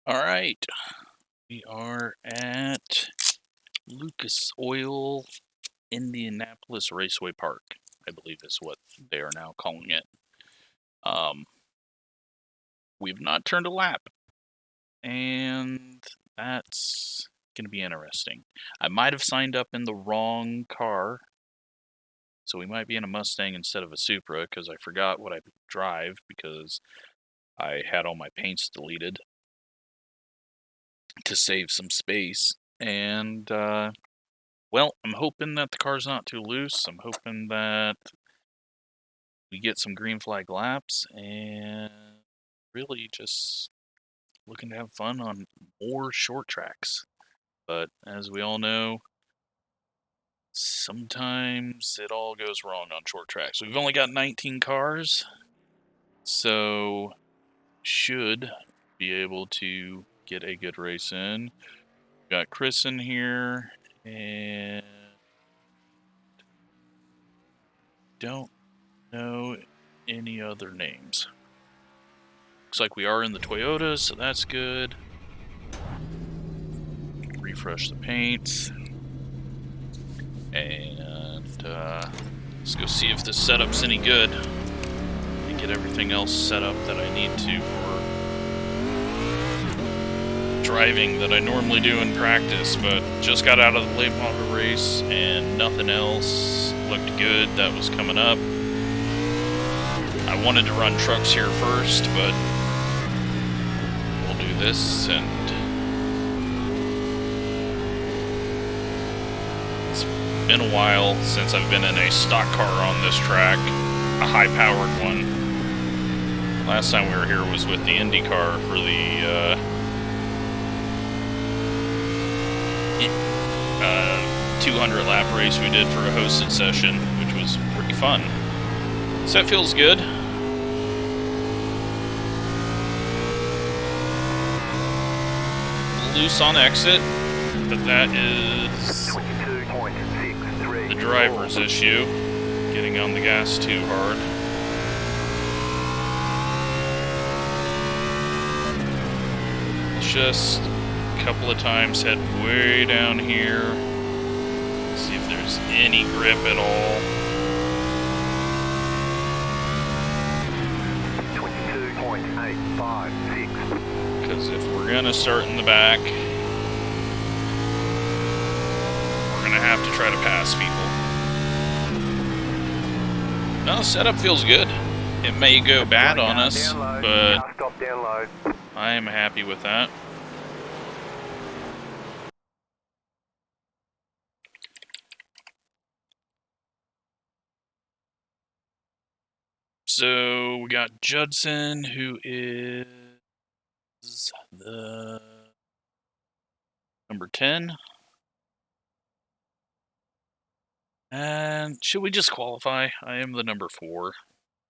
All right, we are at Lucas Oil Indianapolis Raceway Park, I believe is what they are now calling it. We've not turned a lap, and that's going to be interesting. I might have signed up in the wrong car, so we might be in a Mustang instead of a Supra, because I forgot what I drive because I had all my paints deleted to save some space. And, well, I'm hoping that the car's not too loose. I'm hoping that we get some green flag laps, and really just looking to have fun on more short tracks. But as we all know, sometimes it all goes wrong on short tracks. We've only got 19 cars, so should be able to get a good race in. Got Chris in here, and don't know any other names. Looks like we are in the Toyota, so that's good. Refresh the paints. And let's go see if this setup's any good. And get everything else set up that I need to for driving that I normally do in practice. But just got out of the late model race and nothing else looked good that was coming up. I wanted to run trucks here first, but we'll do this. And it's been a while since I've been in a stock car on this track, a high-powered one. Last time we were here was with the Indy car for the 200 lap race we did for a hosted session, which was pretty fun. So that feels good. Loose on exit, but that is the driver's issue, getting on the gas too hard. Just a couple of times head way down here, see if there's any grip at all. 22.856. Because if we're gonna start in the back, we're gonna have to try to pass people. No, setup feels good. It may go bad on us, but I am happy with that. So we got Judson, who is the number 10. And should we just qualify? I am the number 4.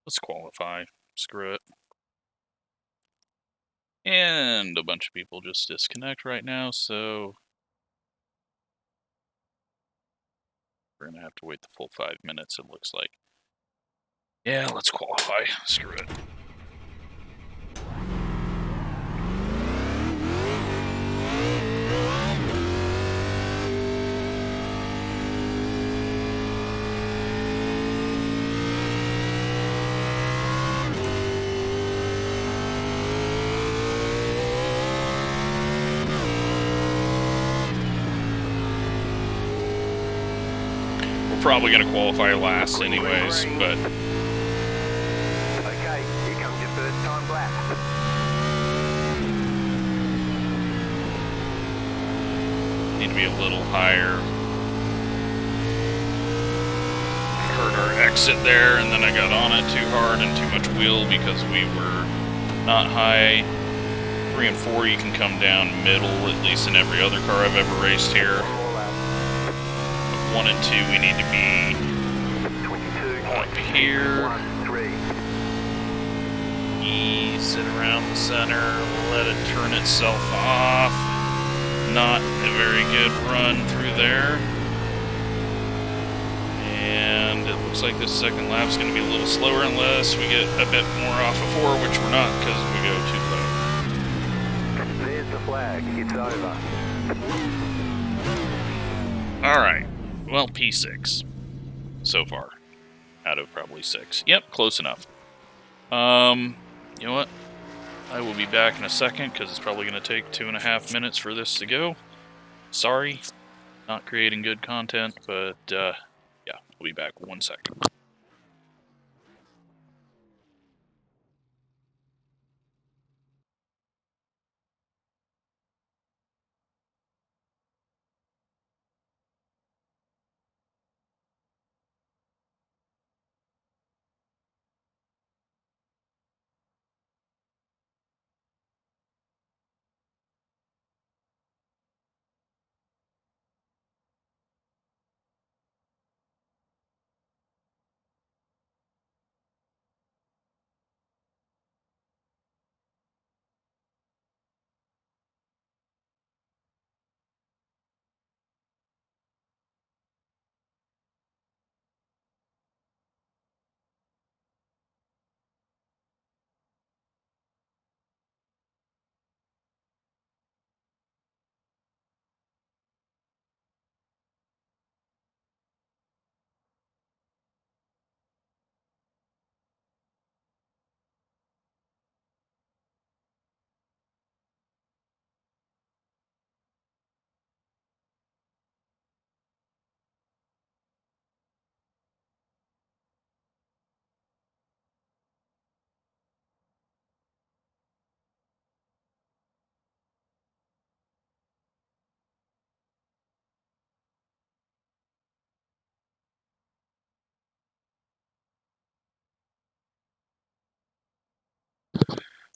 Let's qualify. Screw it. And a bunch of people just disconnect right now, so we're gonna have to wait the full 5 minutes, it looks like. Yeah, let's qualify. Screw it. Probably going to qualify last anyways, but okay, here comes your first time lap. Need to be a little higher. Heard our exit there, and then I got on it too hard and too much wheel because we were not high. 3 and 4 you can come down middle, at least in every other car I've ever raced here. 1 and 2 we need to be up here. Ease it around the center, let it turn itself off. Not a very good run through there. And it looks like this second lap's going to be a little slower unless we get a bit more off of 4, which we're not because we go too low. There's the the flag. It's over. Alright. Well, P6. So far. Out of probably 6. Yep, close enough. You know what? I will be back in a second, because it's probably going to take 2.5 minutes for this to go. Sorry, not creating good content, but, yeah, I'll be back 1 second.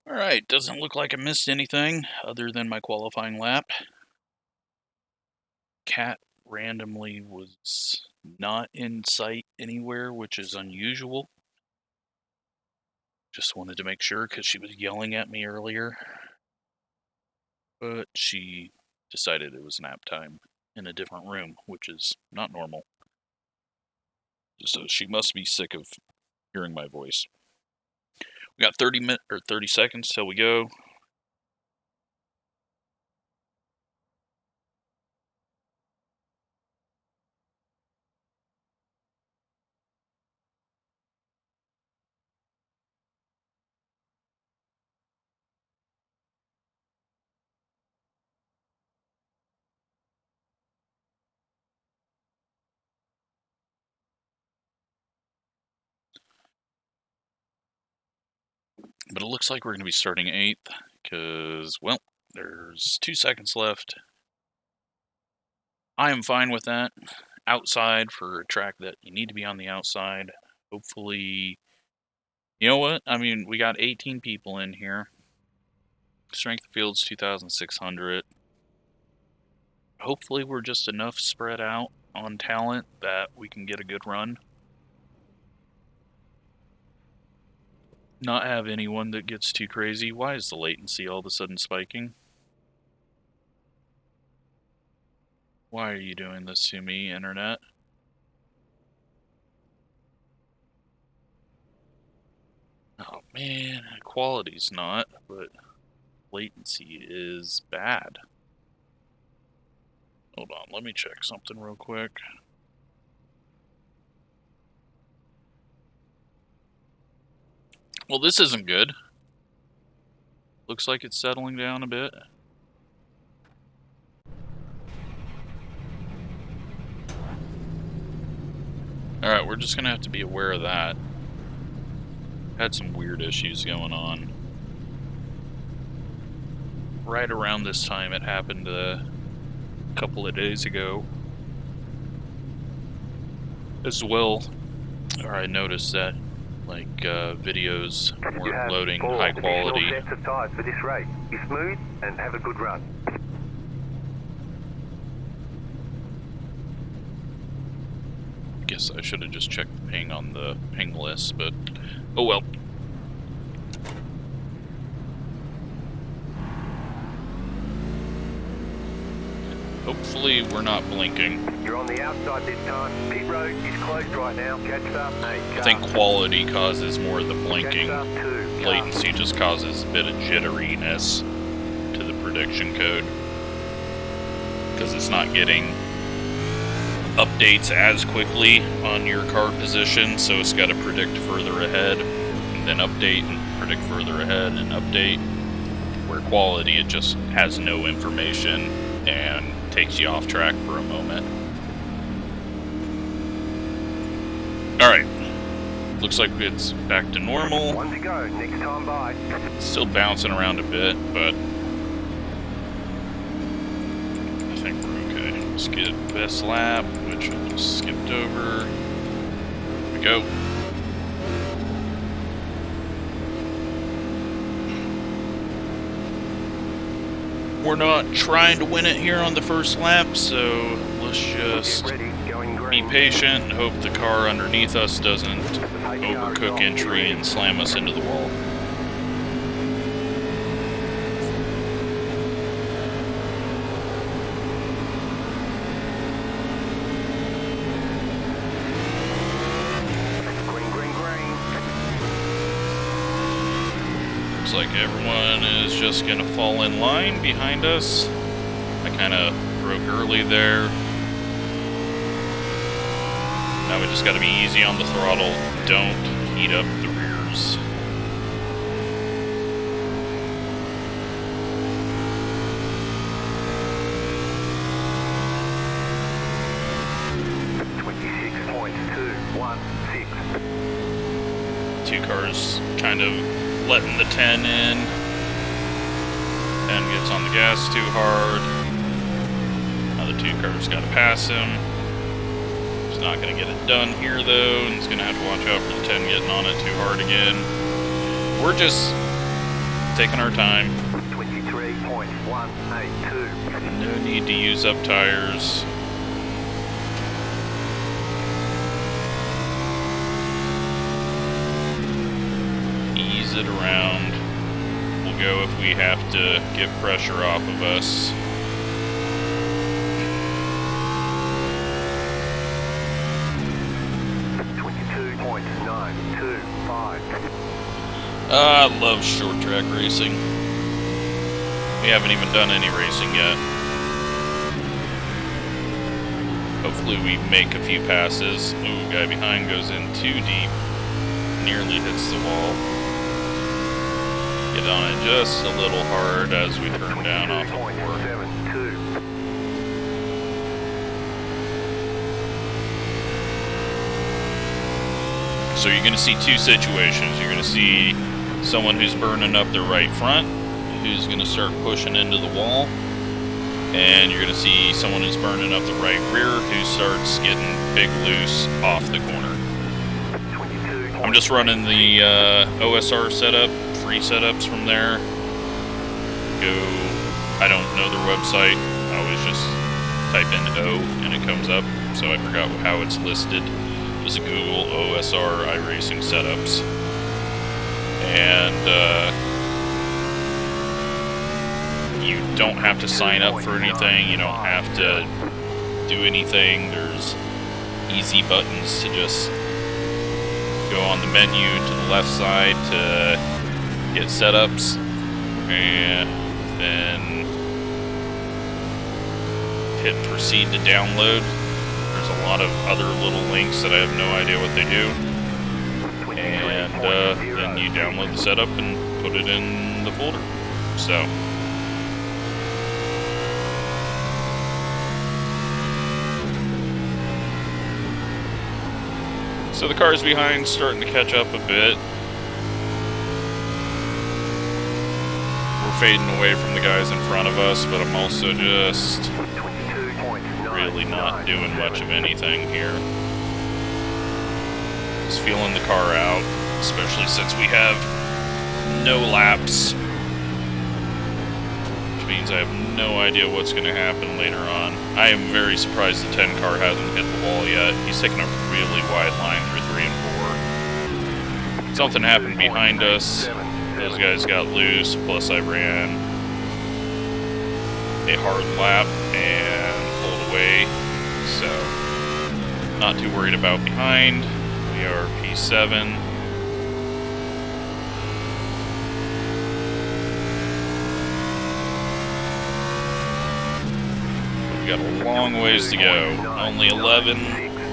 Alright, doesn't look like I missed anything other than my qualifying lap. Cat randomly was not in sight anywhere, which is unusual. Just wanted to make sure because she was yelling at me earlier. But she decided it was nap time in a different room, which is not normal. So she must be sick of hearing my voice. We got 30 seconds till we go. But it looks like we're going to be starting 8th because, well, there's 2 seconds left. I am fine with that. Outside for a track that you need to be on the outside. Hopefully, you know what? I mean, we got 18 people in here. Strength of field's 2,600. Hopefully we're just enough spread out on talent that we can get a good run. Not have anyone that gets too crazy. Why is the latency all of a sudden spiking? Why are you doing this to me, internet? Oh man, quality's not, but latency is bad. Hold on, let me check something real quick. Well, this isn't good. Looks like it's settling down a bit. Alright, we're just gonna have to be aware of that. Had some weird issues going on. Right around this time it happened a couple of days ago as well. Or I noticed that like videos weren't loading high quality. You have 4 additional sets of tires for this race. Be smooth and have a good run. I guess I should have just checked the ping on the ping list, but oh well. Hopefully we're not blinking. You're on the outside this time. Pit road is closed right now. Catch up. I think quality causes more of the blinking. Latency just causes a bit of jitteriness to the prediction code, because it's not getting updates as quickly on your car position, so it's got to predict further ahead, and then update, and predict further ahead, and update. Where quality, it just has no information and takes you off track for a moment. Alright, looks like it's back to normal. One to go, next time by. Still bouncing around a bit, but I think we're okay. Let's get best lap, which I just skipped over. Here we go. We're not trying to win it here on the first lap, so let's just be patient and hope the car underneath us doesn't overcook entry and slam us into the wall. Looks like everyone is just gonna fall in line behind us. I kind of broke early there. Now we just gotta be easy on the throttle. Don't heat up the rears. Two cars kind of letting the 10 in. 10 gets on the gas too hard. Now the two cars got to pass him. He's not going to get it done here though, and he's going to have to watch out for the 10 getting on it too hard again. We're just taking our time. 23.182. No need to use up tires. It around. We'll go if we have to get pressure off of us. I love short track racing. We haven't even done any racing yet. Hopefully we make a few passes. Ooh, guy behind goes in too deep. Nearly hits the wall. Get on it just a little hard as we turn down off of 4. So you're going to see two situations. You're going to see someone who's burning up their right front, who's going to start pushing into the wall. And you're going to see someone who's burning up the right rear, who starts getting big loose off the corner. I'm just running the OSR setup. Free setups from there. Go, I don't know their website. I always just type in O and it comes up, so I forgot how it's listed. Just Google OSR iRacing setups. And you don't have to sign up for anything, you don't have to do anything. There's easy buttons to just go on the menu to the left side to get setups, and then hit proceed to download. There's a lot of other little links that I have no idea what they do, and then you download the setup and put it in the folder. So the cars behind starting to catch up a bit. Fading away from the guys in front of us, but I'm also just really not doing much of anything here. Just feeling the car out, especially since we have no laps, which means I have no idea what's going to happen later on. I am very surprised the 10 car hasn't hit the wall yet. He's taking a really wide line through 3 and 4. Something happened behind us. Those guys got loose, plus I ran a hard lap and pulled away, so not too worried about behind. We are P7. got a long ways to go. Only 11,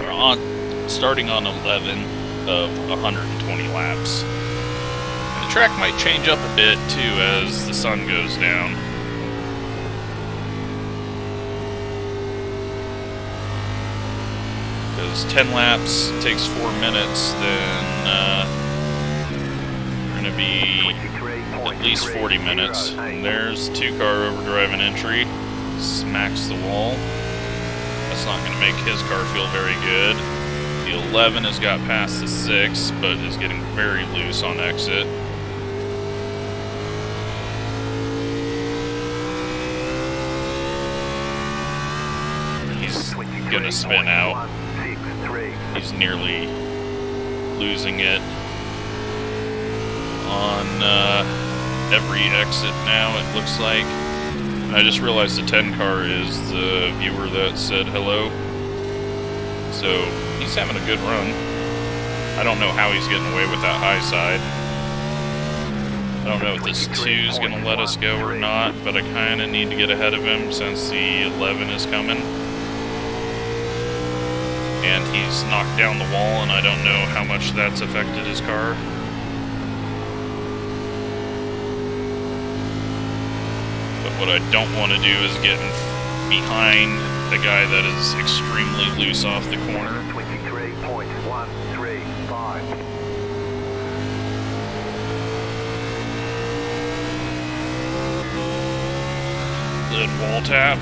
or starting on 11 of 120 laps. And the track might change up a bit too as the sun goes down. Because 10 laps takes 4 minutes, then we're going to be at least 40 minutes. And there's 2-car overdrive entry. Smacks the wall. That's not going to make his car feel very good. The 11 has got past the 6, but is getting very loose on exit. He's going to spin out. He's nearly losing it on every exit now, it looks like. And I just realized the 10 car is the viewer that said hello. So he's having a good run. I don't know how he's getting away with that high side. I don't know if this 2 is going to let us go or not, but I kind of need to get ahead of him since the 11 is coming. And he's knocked down the wall, and I don't know how much that's affected his car. But what I don't want to do is get behind the guy that is extremely loose off the corner. 23.135. Good wall tap.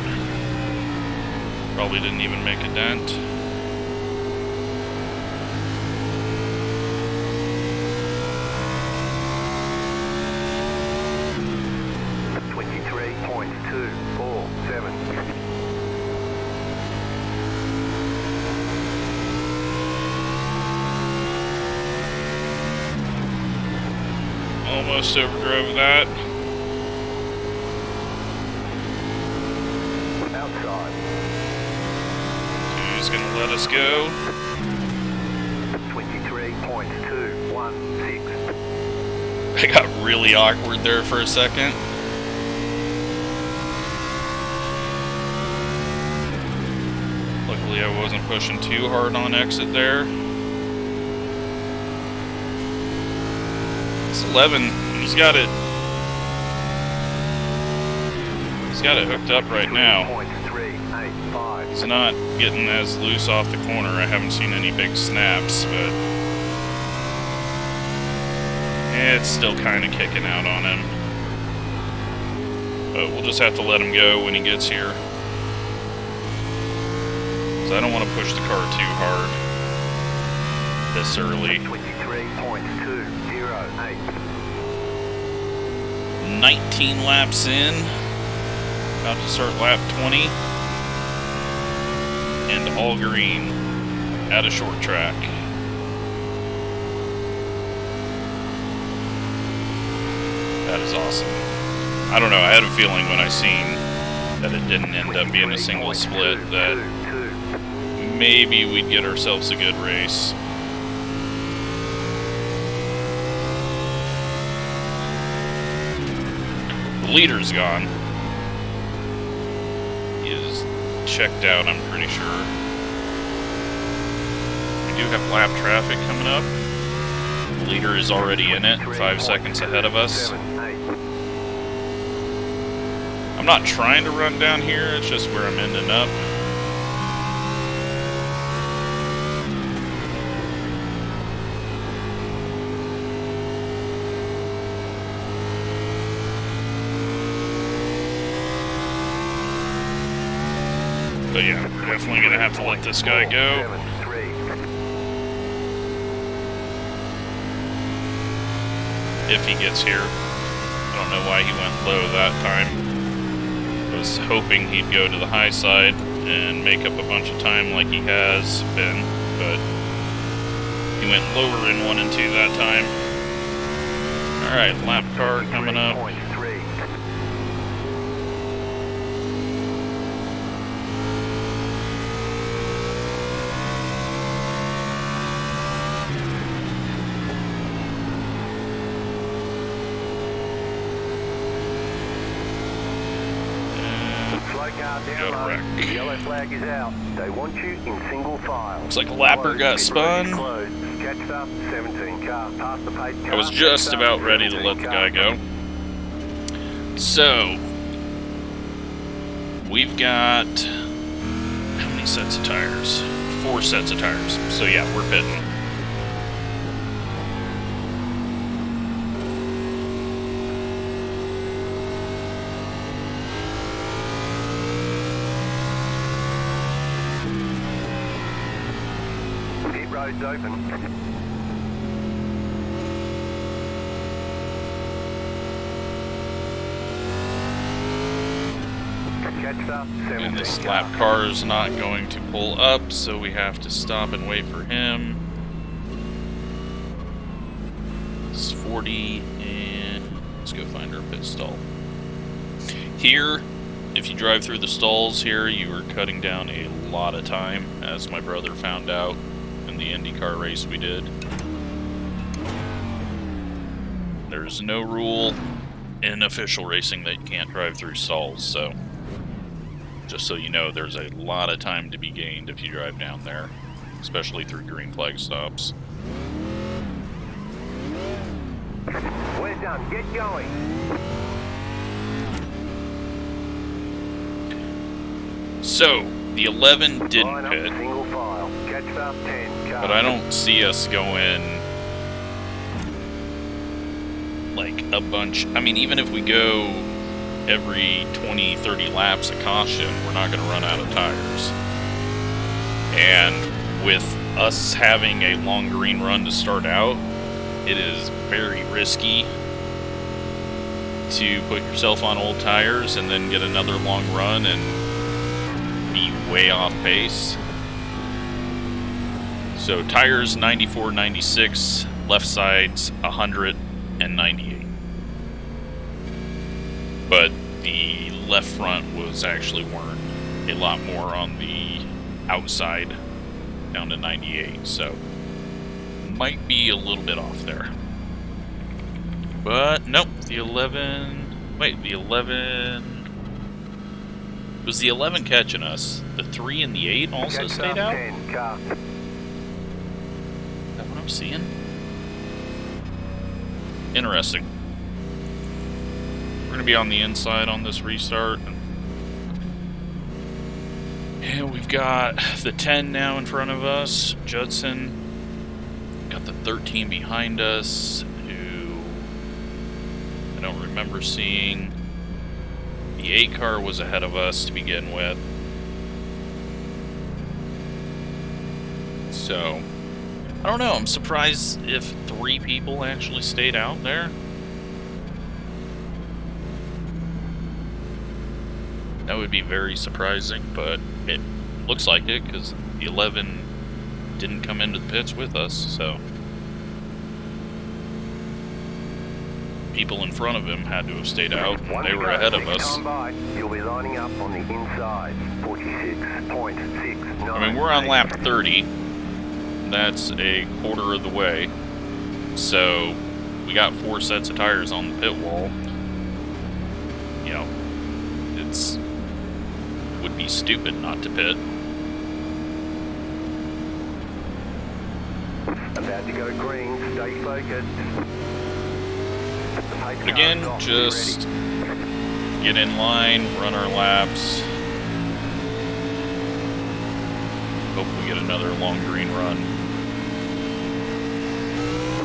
Probably didn't even make a dent. Almost overdrove that. Outside. 2's gonna let us go. 23.216. I got really awkward there for a second. Luckily I wasn't pushing too hard on exit there. 11, he's got it hooked up right now. He's not getting as loose off the corner. I haven't seen any big snaps, but it's still kind of kicking out on him. But we'll just have to let him go when he gets here. So I don't want to push the car too hard this early. 19 laps in, about to start lap 20, and all green at a short track. That is awesome. I don't know, I had a feeling when I seen that it didn't end up being a single split that maybe we'd get ourselves a good race. The leader's gone. He is checked out, I'm pretty sure. We do have lap traffic coming up. The leader is already in it, 5 seconds ahead of us. I'm not trying to run down here, it's just where I'm ending up. But yeah, we're definitely going to have to let this guy go. If he gets here. I don't know why he went low that time. I was hoping he'd go to the high side and make up a bunch of time like he has been, but he went lower in 1 and 2 that time. Alright, lap car coming up. slow car Got down a low. wreck. The yellow flag is out. They want you in single file. Looks like a lapper got spun. Catch up, 17 car. Past the pace car. I was just about ready to let the guy go. So, we've got, how many sets of tires? 4 sets of tires. So yeah, we're pitting. Pit road's open. And this lap car is not going to pull up, so we have to stop and wait for him. It's 40, and let's go find our pit stall. Here, if you drive through the stalls here, you are cutting down a lot of time, as my brother found out in the IndyCar race we did. There's no rule in official racing that you can't drive through stalls, so just so you know, there's a lot of time to be gained if you drive down there, especially through green flag stops. We're done. Get going. So, the 11 didn't Line up, pit, single file. Catch up, 10 car. but I don't see us going like a bunch. I mean, even if we go every 20, 30 laps of caution, we're not going to run out of tires. And with us having a long green run to start out, it is very risky to put yourself on old tires and then get another long run and be way off pace. So tires 94, 96, left sides 100 and 98. But the left front was actually weren't a lot more on the outside, down to 98, so might be a little bit off there. But nope, the 11, wait, the 11, was the 11 catching us? The 3 and the 8 also Catch stayed up, out? 10 car. Is that what I'm seeing? Interesting. We're going to be on the inside on this restart. And we've got the 10 now in front of us, Judson. Got the 13 behind us, who I don't remember seeing. The 8 car was ahead of us to begin with. So, I don't know, I'm surprised if 3 people actually stayed out there. That would be very surprising, but it looks like it because the 11 didn't come into the pits with us, so people in front of him had to have stayed out, and they were ahead of us. You'll be lining up on the inside, 46.69. I mean, we're on lap 30. That's a quarter of the way. So, we got 4 sets of tires on the pit wall. You know, would be stupid not to pit. About to go green, stay focused. But again, just get in line, run our laps. Hope we get another long green run.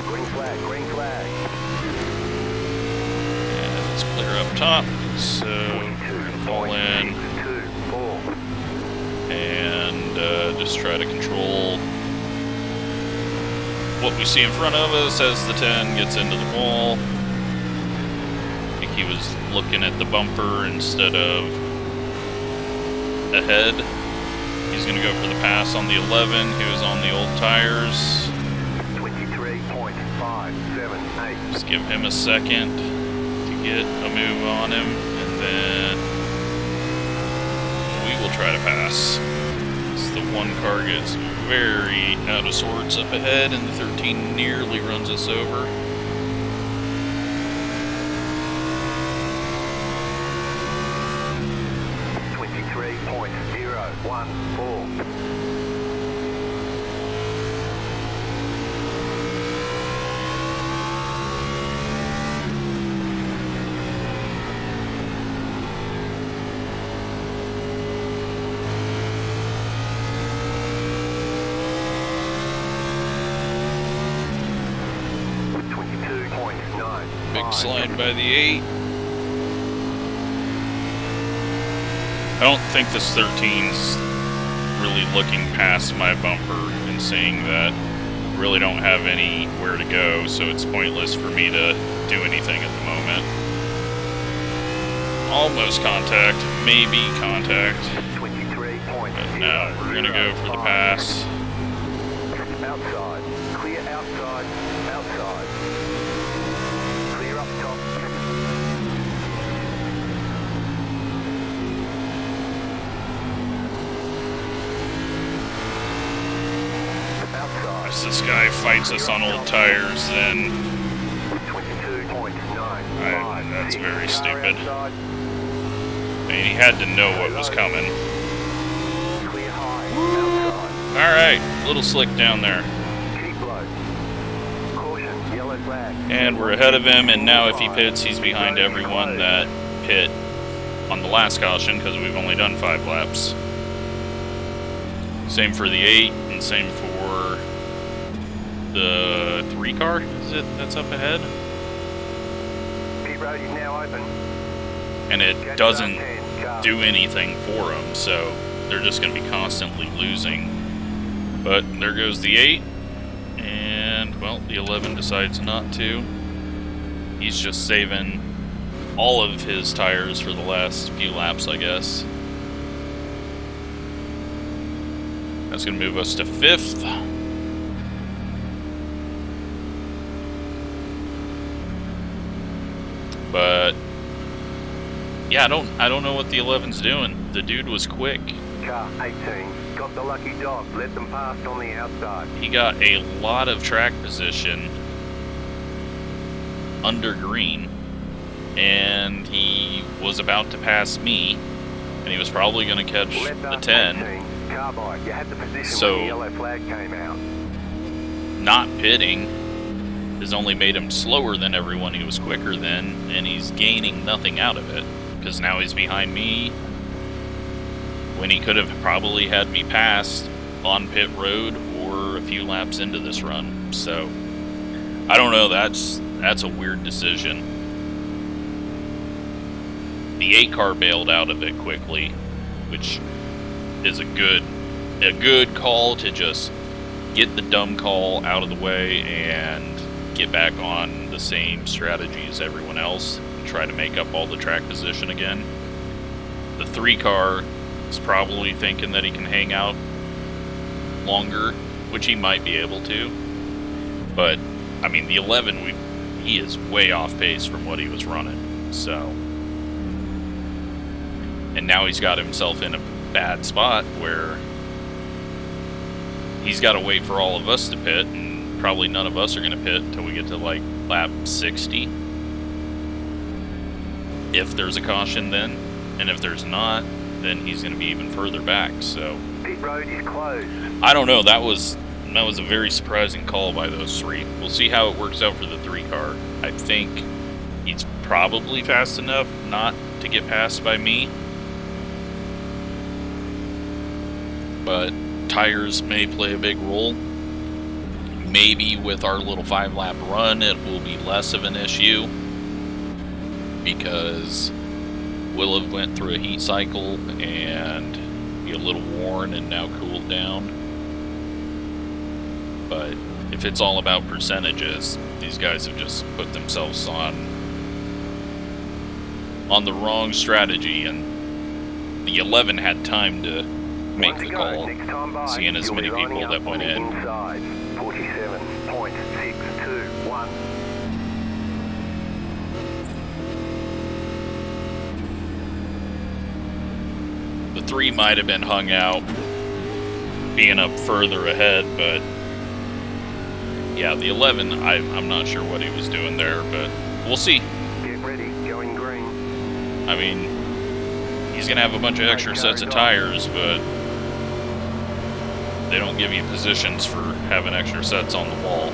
Green flag, green flag. And let's clear up top. So, we're gonna fall in. And just try to control what we see in front of us as the 10 gets into the wall. I think he was looking at the bumper instead of ahead. He's going to go for the pass on the 11, who is on the old tires. 23.578. Just give him a second to get a move on him, and then we will try to pass. The 1 car gets very out of sorts up ahead, and the 13 nearly runs us over. Big slide by the 8. I don't think this 13's really looking past my bumper and seeing that I really don't have anywhere to go, so it's pointless for me to do anything at the moment. Almost contact, maybe contact. But no, we're gonna go for the pass. Outside, clear outside, outside. Clear up top. Outside. If this guy fights us on old tires, then 22.9. that's very stupid. I mean, he had to know what was coming. Clear high, outside. Alright, little slick down there. Keep low. Caution, yellow flag. And we're ahead of him, and now if he pits, he's behind everyone that pit on the last caution, because we've only done 5 laps. Same for the 8, and same for the 3 car, is it, that's up ahead? Pit road is now open. And it doesn't do anything for them, so they're just going to be constantly losing. But there goes the 8, and, well, the 11 decides not to. He's just saving all of his tires for the last few laps, I guess. That's going to move us to 5th. But yeah, I don't know what the 11's doing. The dude was quick. Car 18, got the lucky dog, let them pass on the outside. He got a lot of track position under green, and he was about to pass me, and he was probably going to catch the 10. 18, car bike, you had the position So, when the yellow flag came out. Not pitting has only made him slower than everyone he was quicker than, and he's gaining nothing out of it, because now he's behind me when he could have probably had me passed on pit road or a few laps into this run. So I don't know, that's a weird decision. The 8 car bailed out of it quickly, which is a good call to just get the dumb call out of the way and get back on the same strategy as everyone else and try to make up all the track position again. The 3 car is probably thinking that he can hang out longer, which he might be able to. But, I mean, the 11, he is way off pace from what he was running. So, and now he's got himself in a bad spot where he's got to wait for all of us to pit, and probably none of us are going to pit until we get to like lap 60. If there's a caution then, and if there's not, then he's going to be even further back. So Pit road is closed. I don't know. That was a very surprising call by those 3. We'll see how it works out for the 3 car. I think he's probably fast enough not to get passed by me, but tires may play a big role. Maybe with our little 5-lap run, it will be less of an issue because we'll have went through a heat cycle and be a little worn and now cooled down. But if it's all about percentages, these guys have just put themselves on the wrong strategy, and the 11 had time to make the call, seeing as many people that went in. 47.621. The 3 might have been hung out, being up further ahead, but yeah, the 11, I'm not sure what he was doing there, but we'll see. Get ready, going green. I mean, he's going to have a bunch of extra sets of tires, but They don't give you positions for having extra sets on the wall.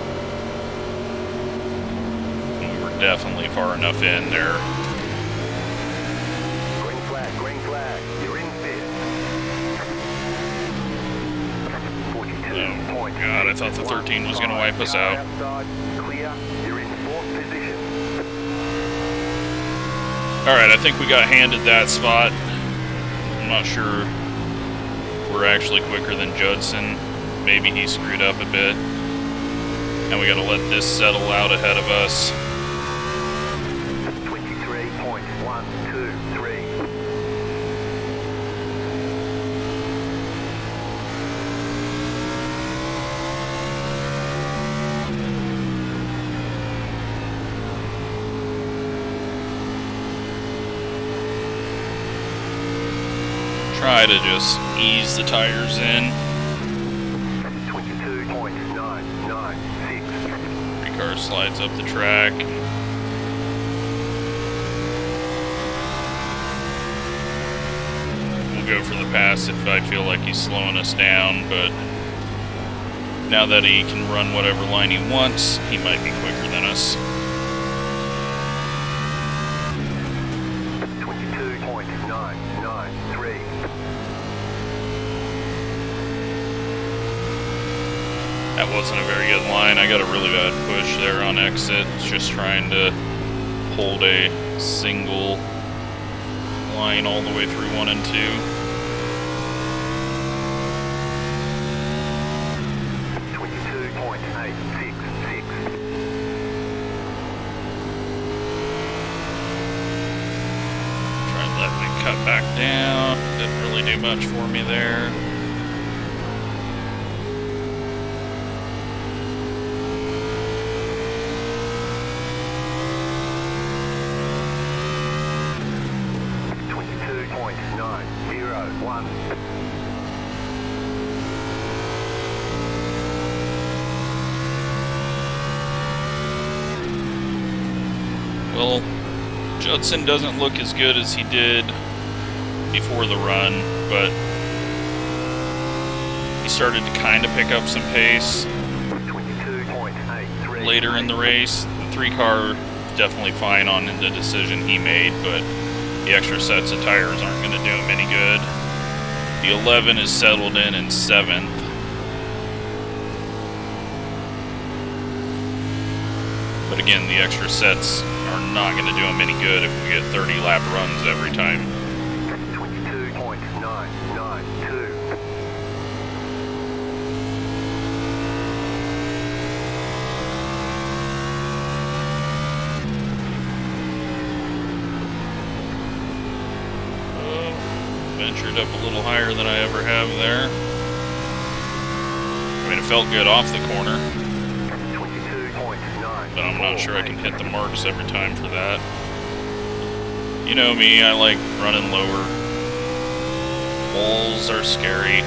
And we were definitely far enough in there. Green flag, you're in fifth. 42. Oh God, I thought the 13 was going to wipe us out. Outside, clear, you're in fourth position. Alright, I think we got handed that spot. I'm not sure we're actually quicker than Judson. Maybe he screwed up a bit. And we gotta let this settle out ahead of us. 23.123. Try to just ease the tires in. 22.996. Car slides up the track. We'll go for the pass if I feel like he's slowing us down, but now that he can run whatever line he wants, he might be quicker than us. 22.993. That wasn't a very good line. I got a really bad push there on exit. Just trying to hold a single line all the way through 1 and 2. Trying to let me cut back down. Didn't really do much for me there. Well, Judson doesn't look as good as he did before the run, but he started to kind of pick up some pace later in the race. The 3 car definitely fine on the decision he made, but the extra sets of tires aren't going to do him any good. The 11 is settled in 7th. But again, the extra sets are not going to do him any good if we get 30 lap runs every time. 22.992. Ventured up a little higher than I ever have there. I mean, it felt good off the corner, but I'm not sure I can hit the marks every time for that. You know me, I like running lower. Walls are scary.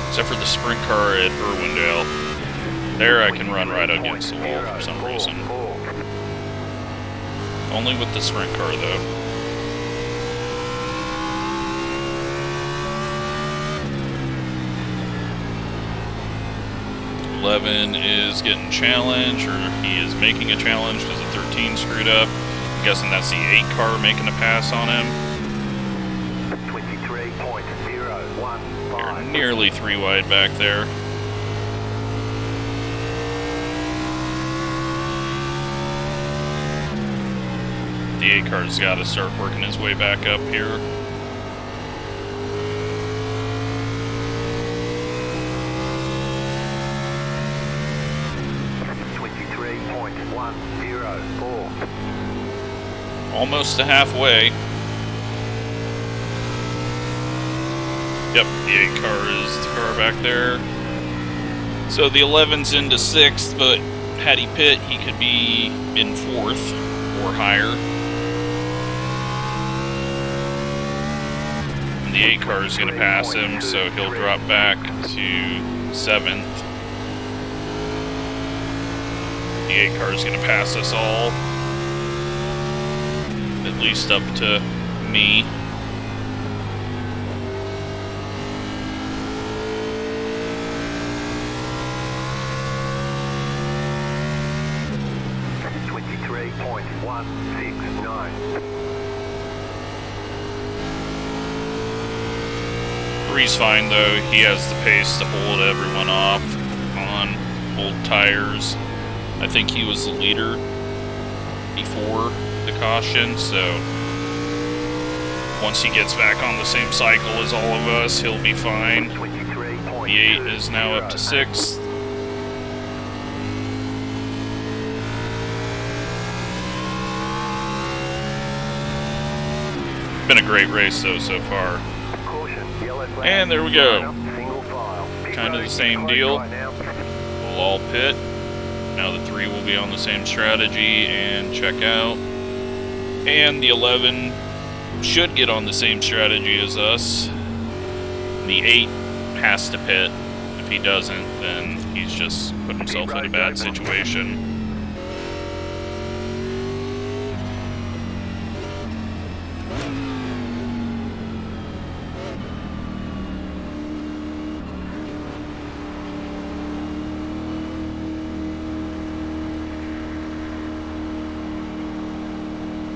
Except for the sprint car at Irwindale. There I can run right against the wall for some reason. Only with the sprint car though. 11 is getting challenged, or he is making a challenge because the 13 screwed up. I'm guessing that's the 8 car making a pass on him. 23.015. You're nearly 3 wide back there. The 8 car's got to start working his way back up here. Almost to halfway. Yep, the 8 car is the car back there. So the 11's into 6th, but had he pit, he could be in 4th or higher. And the 8 car is going to pass him, so he'll drop back to 7th. The 8 car is going to pass us all. least up to me. Three's fine though. He has the pace to hold everyone off on old tires. I think he was the leader before the caution, so once he gets back on the same cycle as all of us, he'll be fine. The 8 is now up to 6th. Been a great race though so far. And there we go. Kind of the same deal. We'll all pit. Now the 3 will be on the same strategy and check out. And the 11 should get on the same strategy as us. The 8 has to pit. If he doesn't, then he's just put himself in a bad situation.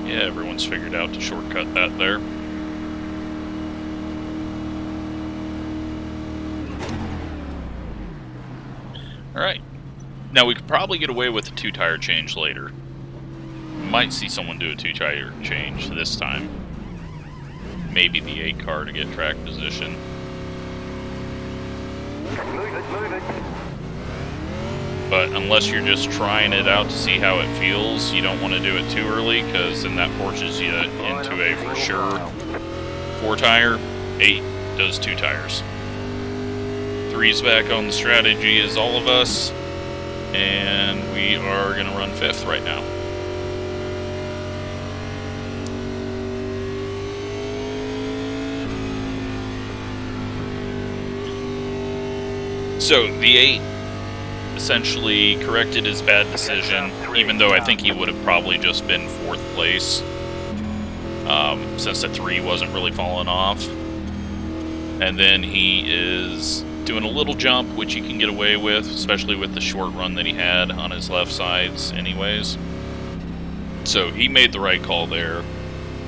Yeah, everyone's figured out to shortcut that there. Alright. Now we could probably get away with a 2-tire change later. Might see someone do a 2-tire change this time. Maybe the 8 car to get track position. Move it. But unless you're just trying it out to see how it feels, you don't want to do it too early, because then that forces you into a for sure 4-tire. 8 does 2 tires. 3's back on the strategy as all of us, and we are going to run 5th right now. So the 8 essentially corrected his bad decision, even though I think he would have probably just been 4th place, since the 3 wasn't really falling off. And then he is doing a little jump, which he can get away with, especially with the short run that he had on his left sides anyways. So he made the right call there.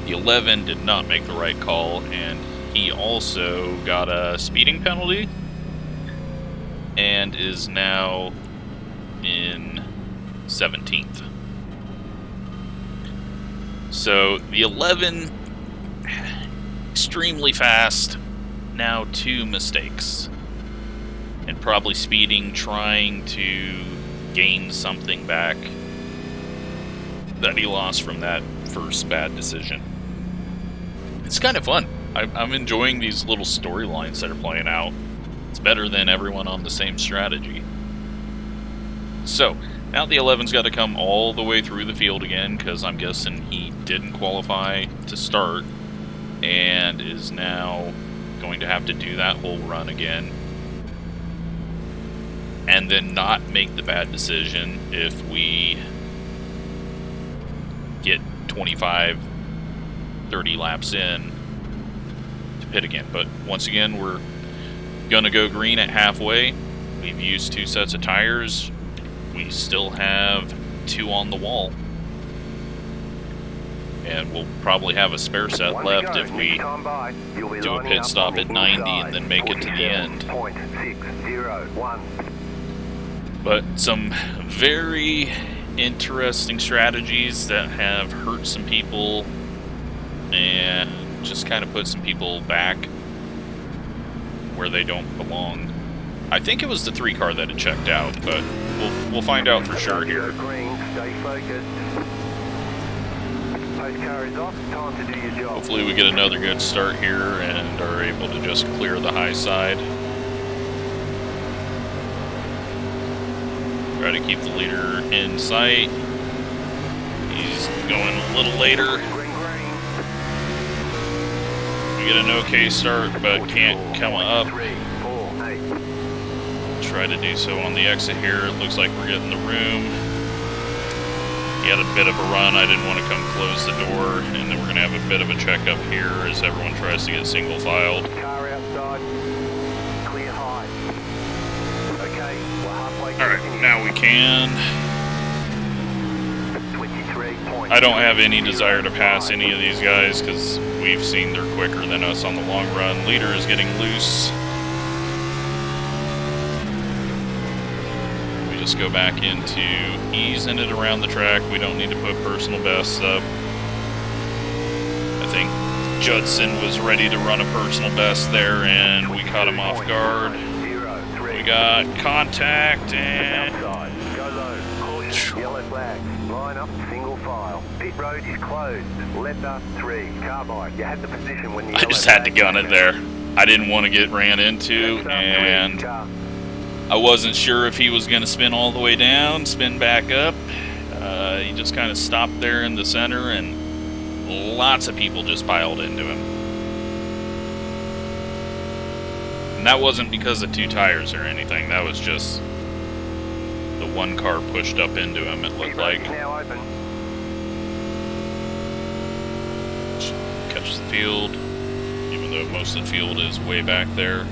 The 11 did not make the right call, and he also got a speeding penalty and is now in 17th. So the 11, extremely fast, now 2 mistakes. And probably speeding, trying to gain something back that he lost from that first bad decision. It's kind of fun. I'm enjoying these little storylines that are playing out. It's better than everyone on the same strategy. So, now the 11's got to come all the way through the field again, because I'm guessing he didn't qualify to start, and is now going to have to do that whole run again. And then not make the bad decision if we get 25, 30 laps in to pit again. But once again, we're gonna go green at halfway. We've used 2 sets of tires. We still have 2 on the wall. And we'll probably have a spare set left if we do a pit stop at 90 and then make it to the end. But some very interesting strategies that have hurt some people and just kind of put some people back where they don't belong. I think it was the 3 car that had checked out, but we'll find out for sure here. Hopefully we get another good start here and are able to just clear the high side. Try to keep the leader in sight. He's going a little later. We get an okay start, but can't come up. Try to do so on the exit here. It looks like we're getting the room. He had a bit of a run. I didn't want to come close the door, and then we're going to have a bit of a checkup here as everyone tries to get single filed. Car outside. Clear high. Okay, we're halfway. Alright, now we can. 23 points. I don't have any desire to pass any of these guys because we've seen they're quicker than us on the long run. Leader is getting loose. We just go back into easing it around the track. We don't need to put personal bests up. I think Judson was ready to run a personal best there and we caught him off guard. We got contact and... Go low. Caution. Yellow flag. Line up, single file. Pit road is closed. Letter 3. Carbide. You had the position when you... I just had to gun it there. I didn't want to get ran into, and I wasn't sure if he was going to spin all the way down, spin back up. He just kind of stopped there in the center, and lots of people just piled into him. And that wasn't because of two tires or anything. That was just the one car pushed up into him, it looked like. Now open. Catch the field, even though most of the field is way back there.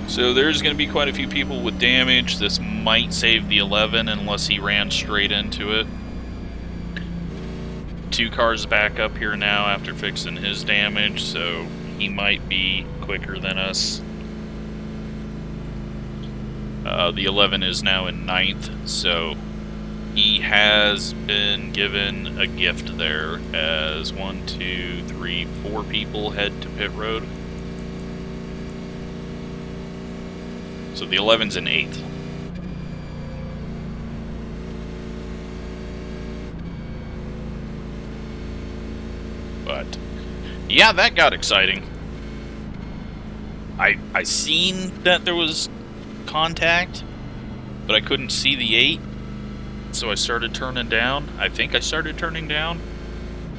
So there's going to be quite a few people with damage. This might save the 11 unless he ran straight into it. Two cars back up here now after fixing his damage, so he might be quicker than us. The 11 is now in 9th, so he has been given a gift there as 1, 2, 3, 4 people head to pit road. So the 11's in 8th. But yeah, that got exciting. I seen that there was contact, but I couldn't see the 8, so I started turning down. I think I started turning down,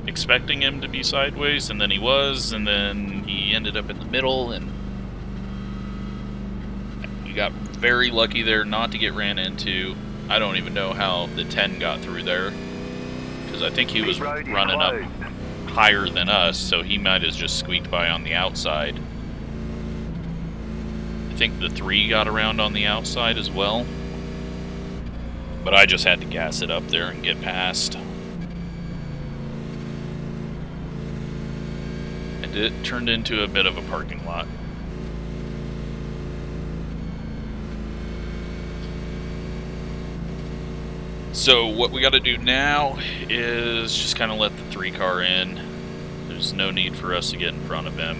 expecting him to be sideways, and then he was, and then he ended up in the middle, and we got very lucky there not to get ran into. I don't even know how the 10 got through there, because I think he was running up higher than us, so he might have just squeaked by on the outside. I think the 3 got around on the outside as well, but I just had to gas it up there and get past. And it turned into a bit of a parking lot. So what we got to do now is just kind of let the 3 car in. There's no need for us to get in front of him.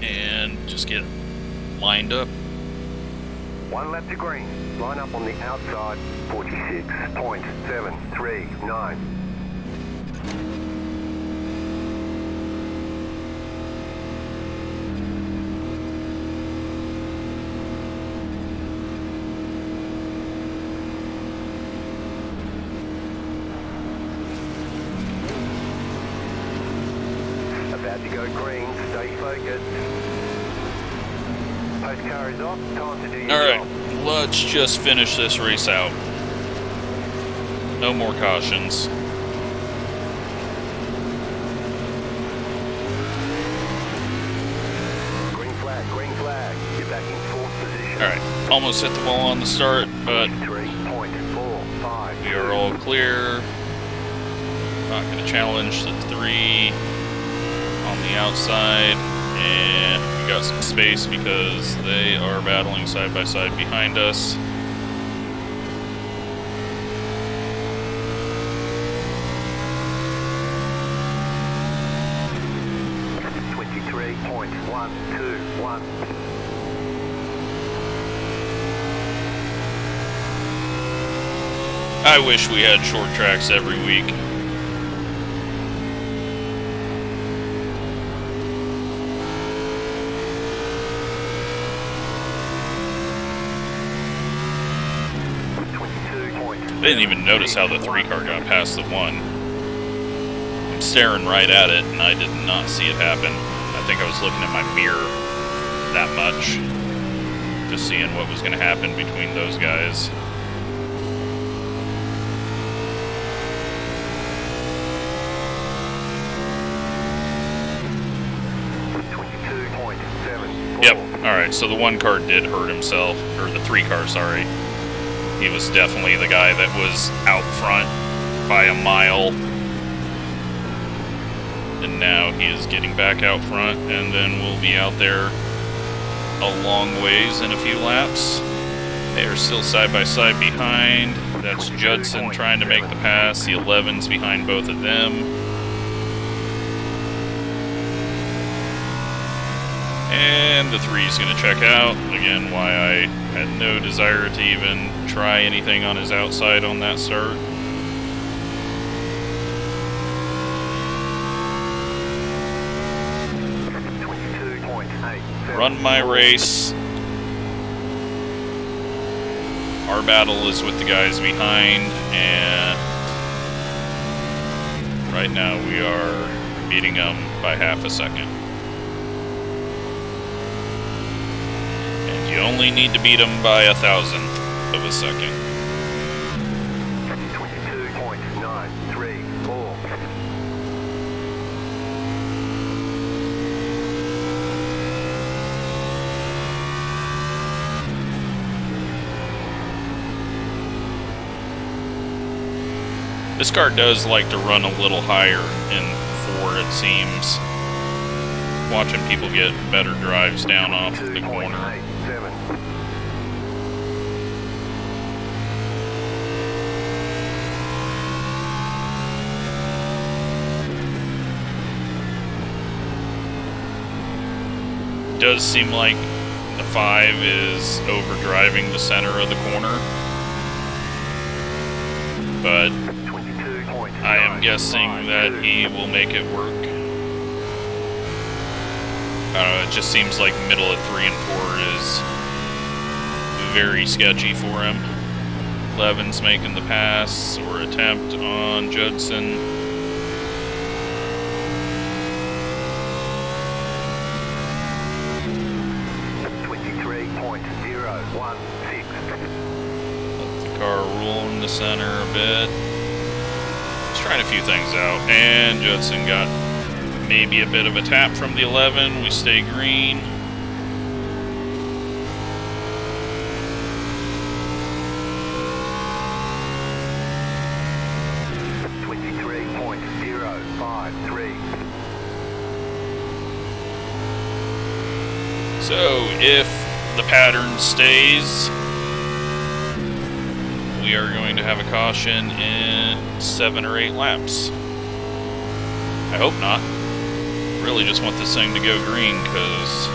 And just get lined up. 1 lap to green. Line up on the outside. 46.739. About to go green. Stay focused. Post car is off. Time to do your Alright, job. let's just finish this race out. No more cautions. Green flag, green flag. You're back in 4th position. Alright, almost hit the wall on the start, but 3.45. we are all clear. Not going to challenge the 3 on the outside, and we got some space because they are battling side by side behind us. .121. I wish we had short tracks every week. I didn't even notice how the 3 car got past the 1. I'm staring right at it, and I did not see it happen. I think I was looking at my mirror. that much. Just seeing what was going to happen between those guys. Yep, alright, so the one car did hurt himself, or the 3 car, sorry. He was definitely the guy that was out front by a mile. And now he is getting back out front, and then we'll be out there a long ways in a few laps. They are still side by side behind. That's Judson trying to make the pass. The 11's behind both of them. And the 3's going to check out. Again, why I had no desire to even try anything on his outside on that start. Run my race. Our battle is with the guys behind, and right now we are beating them by half a second. And you only need to beat them by 1,000th of a second. 22.934. This car does like to run a little higher in 4, it seems. Watching people get better drives down off the corner. It does seem like the 5 is overdriving the center of the corner. But I am guessing that he will make it work. It just seems like middle of 3 and 4 is very sketchy for him. 11's making the pass or attempt on Judson. Let the car roll in the center a bit. Trying a few things out, and Judson got maybe a bit of a tap from the 11. We stay green. So if the pattern stays, we are going to have a caution in 7 or 8 laps. I hope not. Really just want this thing to go green, because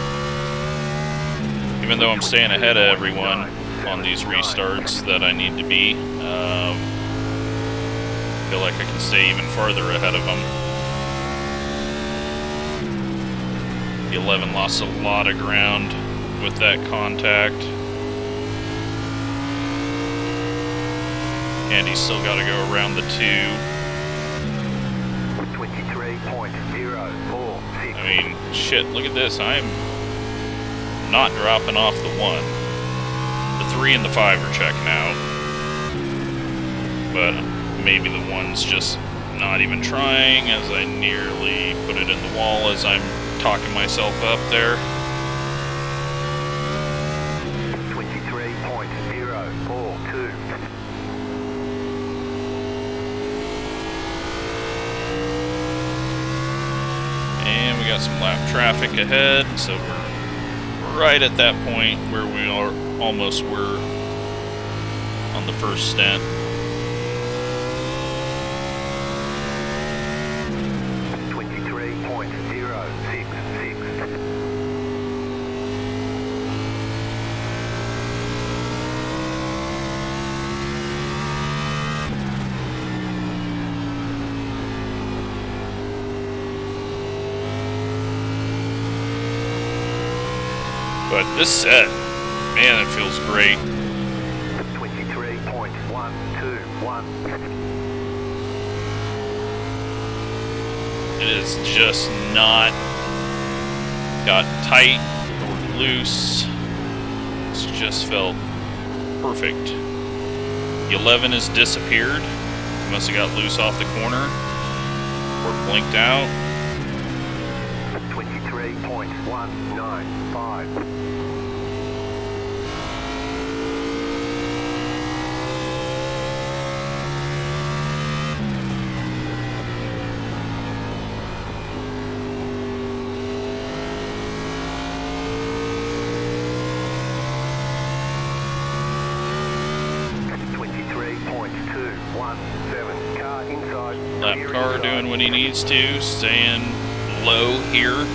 even though I'm staying ahead of everyone on these restarts that I need to be, I feel like I can stay even farther ahead of them. The 11 lost a lot of ground with that contact. And he's still got to go around the 2. 23.046. I mean, shit, look at this. I'm not dropping off the 1. The 3 and the 5 are checking out. But maybe the 1's just not even trying, as I nearly put it in the wall as I'm talking myself up there. 23.042. And we got some lap traffic ahead, so we're right at that point where we almost were on the first stint. But this set, man, it feels great. 23.121. It is just not got tight or loose. This just felt perfect. The 11 has disappeared. Must have got loose off the corner. Or blinked out. 23.195. 23.217. Car inside. Lap car doing what he needs to, staying low here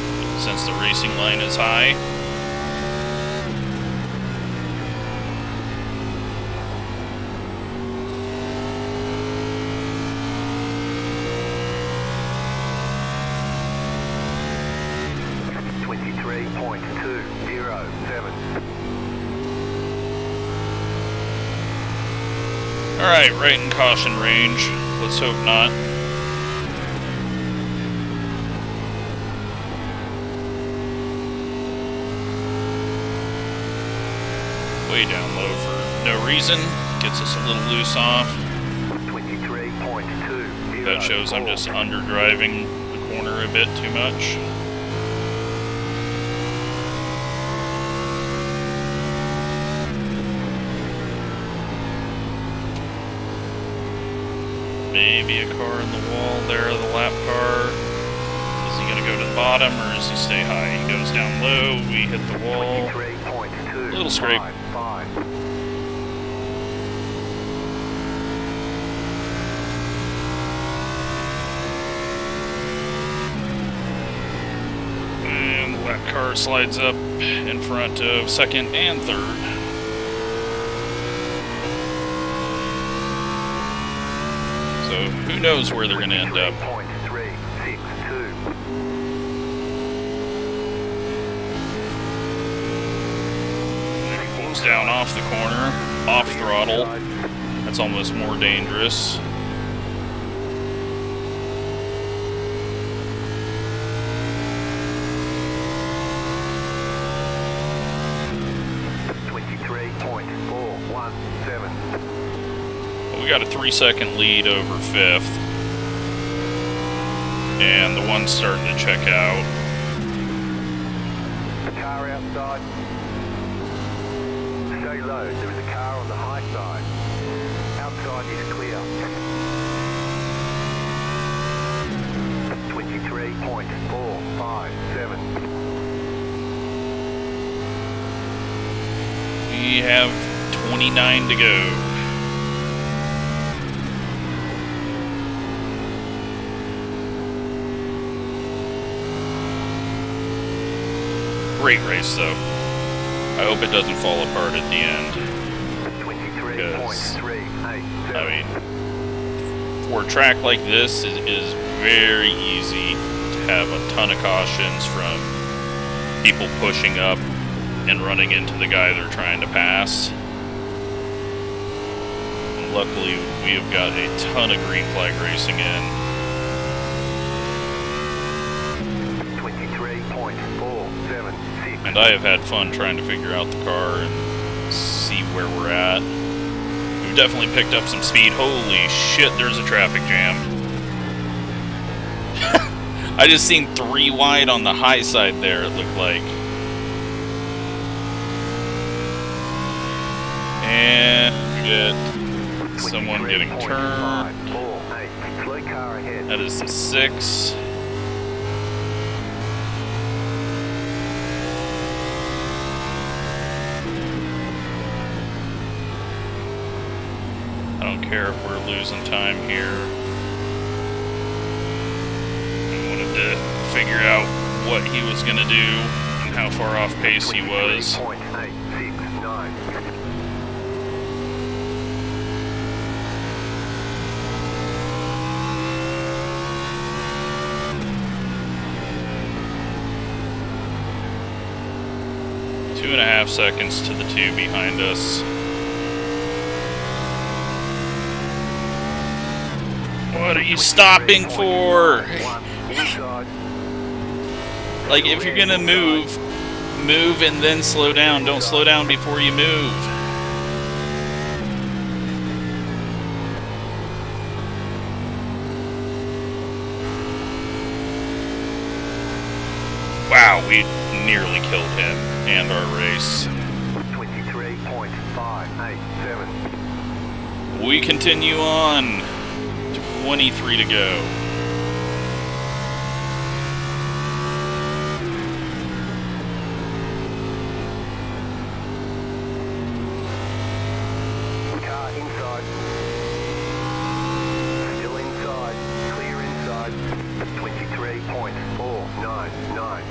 since the racing line is high. Alright, right in caution range. Let's hope not. Way down low for no reason. Gets us a little loose off. 23.2. That shows I'm just underdriving the corner a bit too much. Maybe a car in the wall there, the lap car. Is he going to go to the bottom or does he stay high? He goes down low, we hit the wall. A little scrape. And the lap car slides up in front of second and third. So who knows where they're going to end up. Pulls down off the corner, off throttle. That's almost more dangerous. We got a 3-second lead over fifth. And the one's starting to check out. The car outside. Stay low. There is a car on the high side. Outside is clear. 23.457. We have 29 to go. Great race, though. I hope it doesn't fall apart at the end. Because, I mean, for a track like this, it is very easy to have a ton of cautions from people pushing up and running into the guy they're trying to pass. And luckily, we have got a ton of green flag racing in. 23.476. And I have had fun trying to figure out the car and see where we're at. We've definitely picked up some speed. Holy shit, there's a traffic jam. I just seen 3 wide on the high side there, it looked like. And we get someone getting turned. That is the 6. I don't care if we're losing time here. I wanted to figure out what he was going to do and how far off pace he was. 2.5 seconds to the 2 behind us. What are you stopping for? Like, if you're gonna move Move and then slow down. Don't slow down before you move. Wow, we nearly killed him and our race. 23.587. We continue on. 23 to go. Car inside. Still inside. Clear inside. 23.499.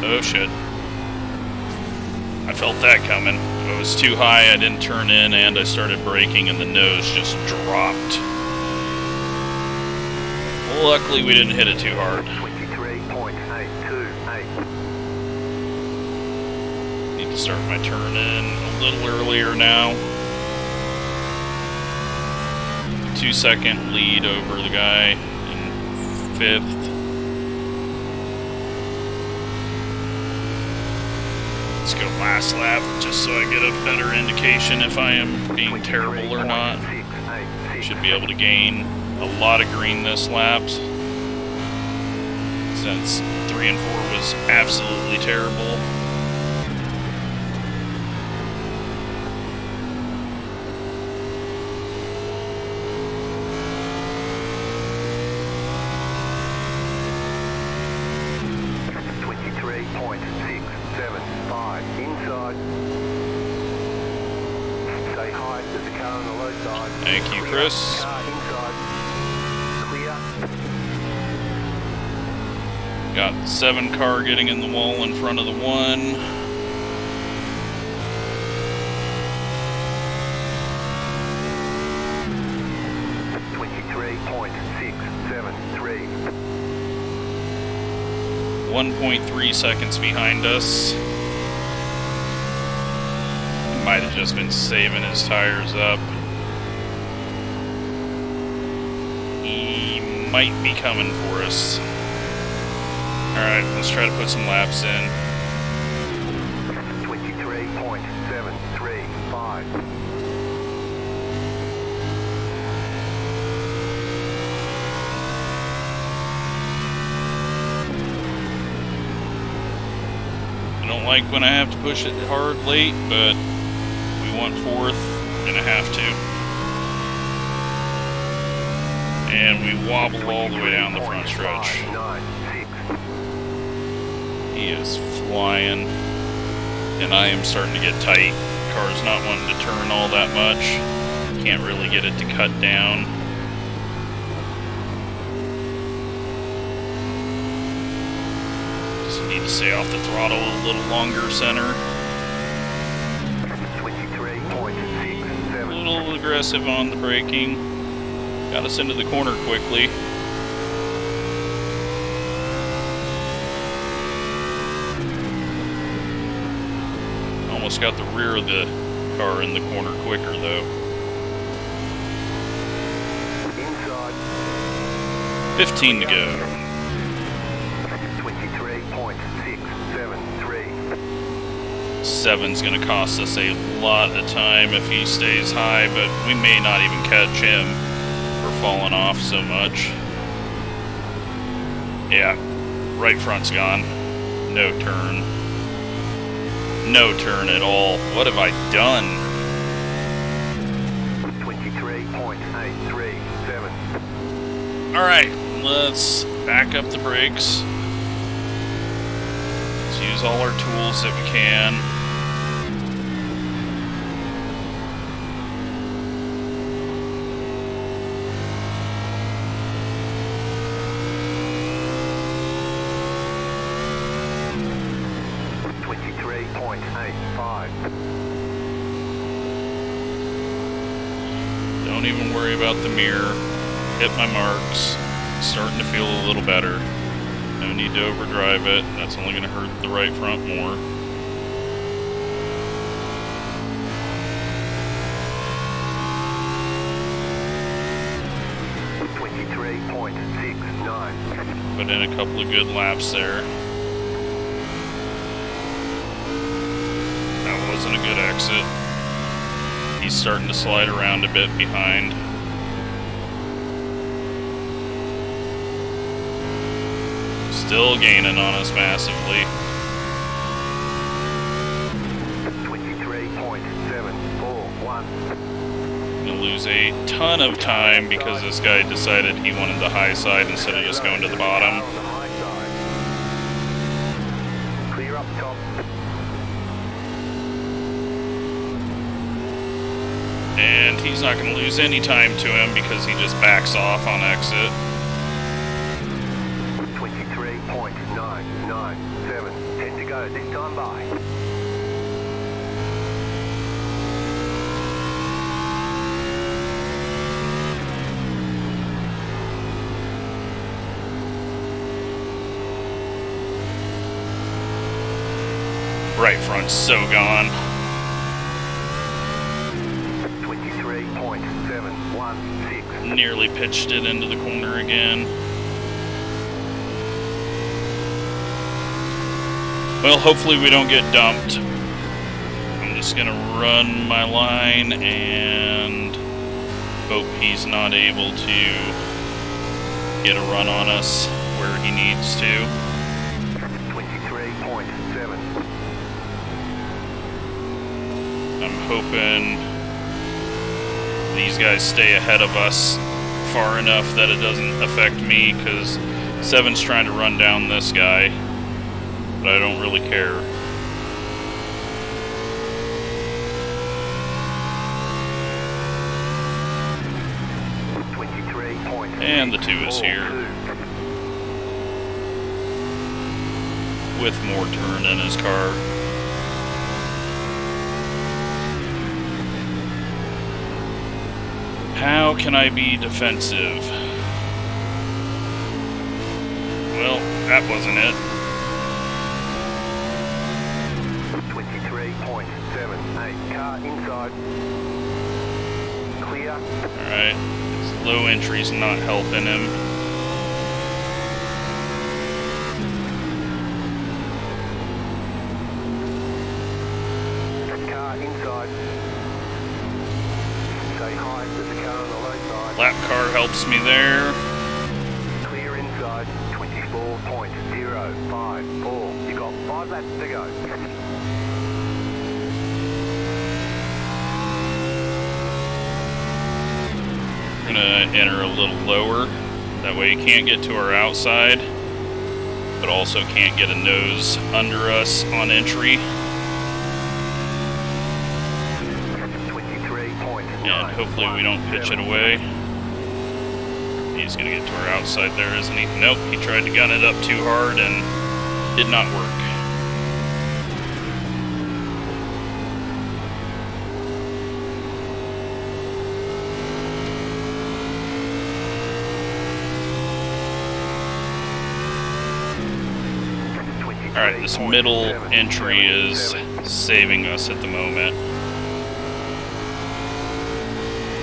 Oh shit. I felt that coming. It was too high, I didn't turn in, and I started braking, and the nose just dropped. Luckily, we didn't hit it too hard. 23.828. Need to start my turn in a little earlier now. 2-second lead over the guy in 5th. Let's go last lap, just so I get a better indication if I am being terrible or not. Should be able to gain a lot of green this lap, since 3 and 4 was absolutely terrible. Inside. Stay high, there's a car on the low side. Thank you, Chris. Car inside. Clear. Got the 7 car getting in the wall in front of the 1. .673. 1.3 seconds behind us. Might have just been saving his tires up. He might be coming for us. Alright, let's try to put some laps in. 23.735. I don't like when I have to push it hard late, but we want 4th and I have to. And we wobble all the way down the front stretch. He is flying, and I am starting to get tight. The car's not wanting to turn all that much. Can't really get it to cut down. Just need to stay off the throttle a little longer, center. 23.67. A little aggressive on the braking. Got us into the corner quickly. Almost got the rear of the car in the corner quicker, though. Inside. 15 to go. 23.673. 7's going to cost us a lot of time if he stays high, but we may not even catch him for falling off so much. Yeah, right front's gone. No turn. No turn at all. What have I done? 23.837. Alright, let's back up the brakes. Let's use all our tools that we can. Don't even worry about the mirror. Hit my marks. Starting to feel a little better. No need to overdrive it. That's only going to hurt the right front more. 23.69. Put in a couple of good laps there. That wasn't a good exit. He's starting to slide around a bit behind. Still gaining on us massively. 23.741. Gonna lose a ton of time because this guy decided he wanted the high side instead of just going to the bottom. On the high side. Clear up top. And he's not going to lose any time to him because he just backs off on exit. 23.997. 10 to go. This time by. Right front's so gone. 23.716. Nearly pitched it into the corner again. Well, hopefully we don't get dumped. I'm just gonna run my line and hope he's not able to get a run on us where he needs to. 23.7. I'm hoping these guys stay ahead of us far enough that it doesn't affect me, because 7's trying to run down this guy, but I don't really care. And the 2 is here with more turn in his car. How can I be defensive? Well, that wasn't it. 23.78. Car inside. Clear. Alright, his low entry's not helping him. Car inside. Say hi to the car on the low side. Lap car helps me there. Clear inside. 24.054. You got 5 laps to go. I'm gonna enter a little lower. That way he can't get to our outside, but also can't get a nose under us on entry. And hopefully we don't pitch it away. He's gonna get to our outside there, isn't he? Nope, he tried to gun it up too hard and did not work. Alright, this middle entry is saving us at the moment.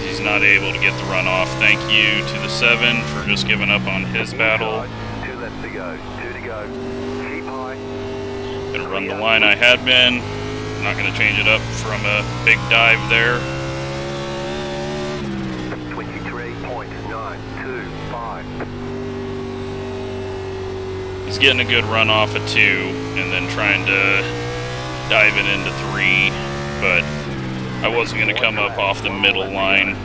He's not able to get the runoff. Thank you to the 7 for just giving up on his battle. 2 laps to go. 2 to go. Keep high. Gonna run the line I had been. Not gonna change it up from a big dive there. 23.925. He's getting a good run off at 2 and then trying to dive it into 3, but I wasn't going to come up off the middle line,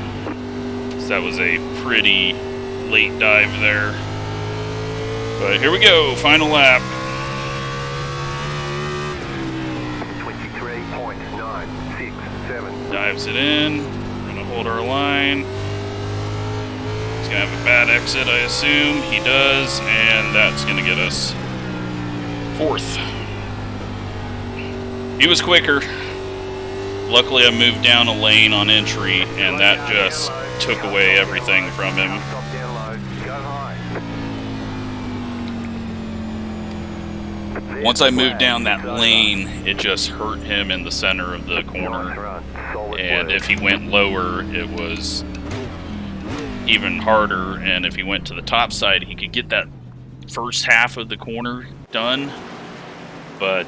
so that was a pretty late dive there. But here we go, final lap. 23.967. Dives it in. We're going to hold our line. He's going to have a bad exit, I assume. He does, and that's going to get us 4th. He was quicker. Luckily, I moved down a lane on entry, and that just took away everything from him. Once I moved down that lane, it just hurt him in the center of the corner. And if he went lower, it was even harder, and if he went to the top side, he could get that first half of the corner done, but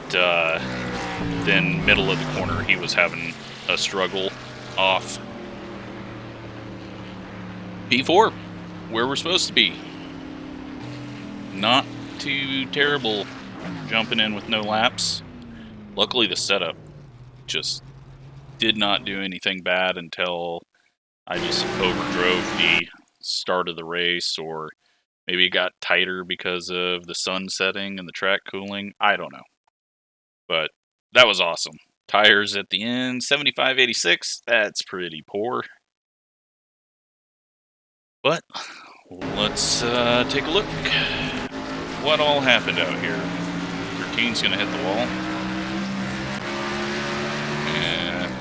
then middle of the corner, he was having a struggle off. P4, where we're supposed to be. Not too terrible jumping in with no laps. Luckily, the setup just did not do anything bad until I just overdrove the start of the race, or maybe it got tighter because of the sun setting and the track cooling. I don't know. But that was awesome. Tires at the end, 75/86. That's pretty poor. But let's take a look. What all happened out here? 13's going to hit the wall. And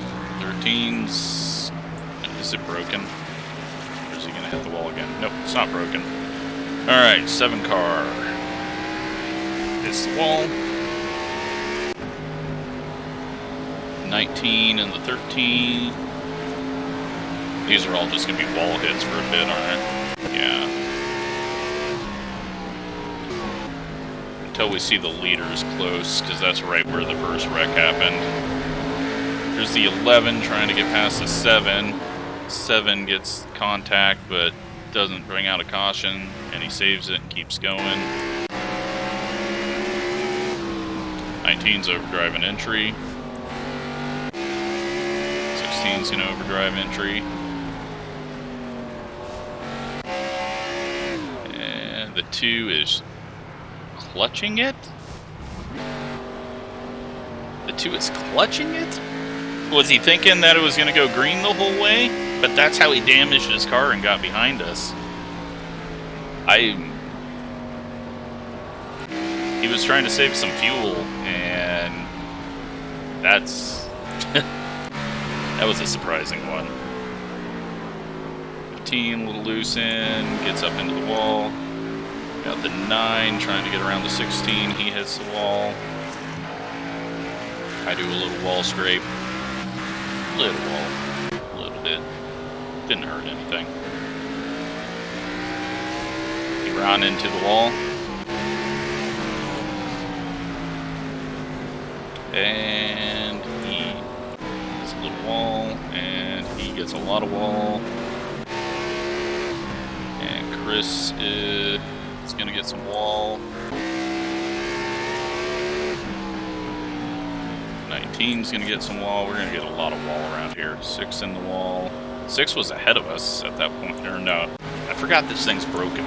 13's... Is it broken? Or is he going to hit the wall again? Nope, it's not broken. Alright, 7 car. Hits the wall. 19 and the 13. These are all just going to be wall hits for a bit, aren't they? Yeah. Until we see the leaders close, because that's right where the first wreck happened. There's the 11 trying to get past the 7. 7 gets contact, but doesn't bring out a caution, and he saves it and keeps going. 19's overdrive an entry. 16's going to overdrive entry. And the 2 is clutching it? The 2 is clutching it? Was he thinking that it was going to go green the whole way? But that's how he damaged his car and got behind us. He was trying to save some fuel, and that's... that was a surprising one. 15, a little loose in, gets up into the wall. Got the 9 trying to get around the 16. He hits the wall. I do a little wall scrape. Little wall. A little bit. Didn't hurt anything. He ran into the wall. And he gets a little wall. And he gets a lot of wall. And Chris is going to get some wall. 19's going to get some wall. We're going to get a lot of wall around here. 6 in the wall. 6 was ahead of us at that point. Or no, I forgot this thing's broken.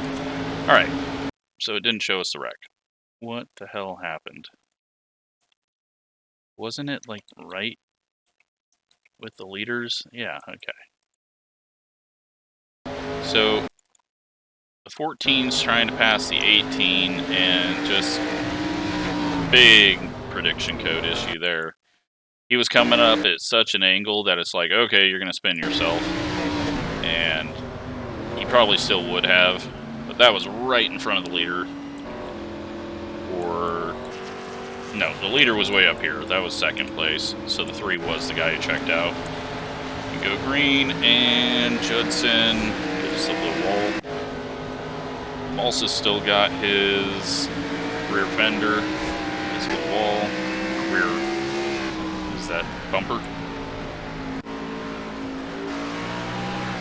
Alright, so it didn't show us the wreck. What the hell happened? Wasn't it, like, right with the leaders? Yeah, okay. So, the 14's trying to pass the 18, and just big prediction code issue there. He was coming up at such an angle that it's like, okay, you're going to spin yourself. And he probably still would have, but that was right in front of the leader. Or, no, the leader was way up here. That was second place. So the 3 was the guy who checked out. We go green, and Judson gives a little wall. Also still got his rear fender. His little wall. Rear. Is that bumper?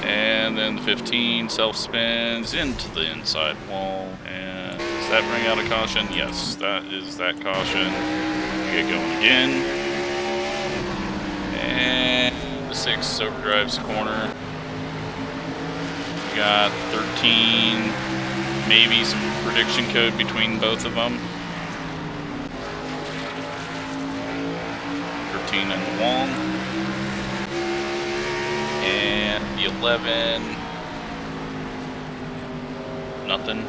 And then the 15 self-spins into the inside wall. And does that bring out a caution? Yes, that is that caution. We get going again. And the 6 overdrives the corner. We got 13, maybe some prediction code between both of them. 13 in the wall. And the 11, nothing.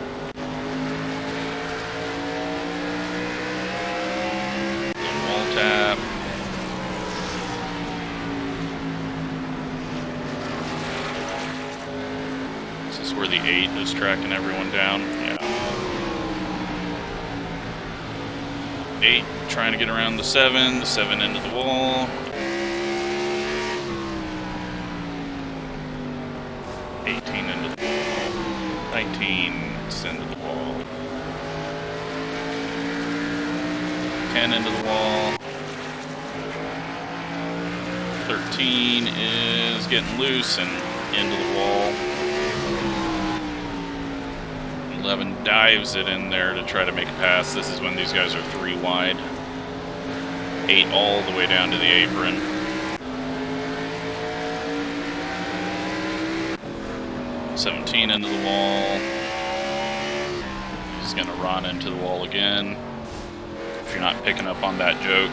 Wall tap. Is this where the 8 is tracking everyone down? Yeah. 8 trying to get around the 7 into the wall. 8 18 into the wall. 19 into the wall. 10 into the wall. 13 is getting loose and into the wall. 11 dives it in there to try to make a pass. This is when these guys are 3 wide. 8 all the way down to the apron. 17 into the wall. He's gonna run into the wall again. If you're not picking up on that joke,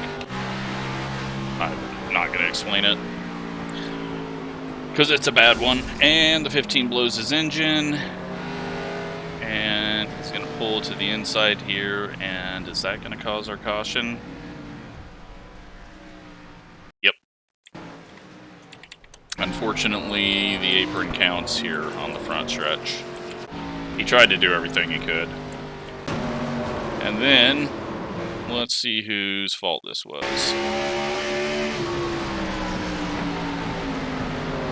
I'm not gonna explain it, because it's a bad one. And the 15 blows his engine. And he's gonna pull to the inside here, and is that gonna cause our caution? Yep. Unfortunately, the apron counts here on the front stretch. He tried to do everything he could. And then, let's see whose fault this was.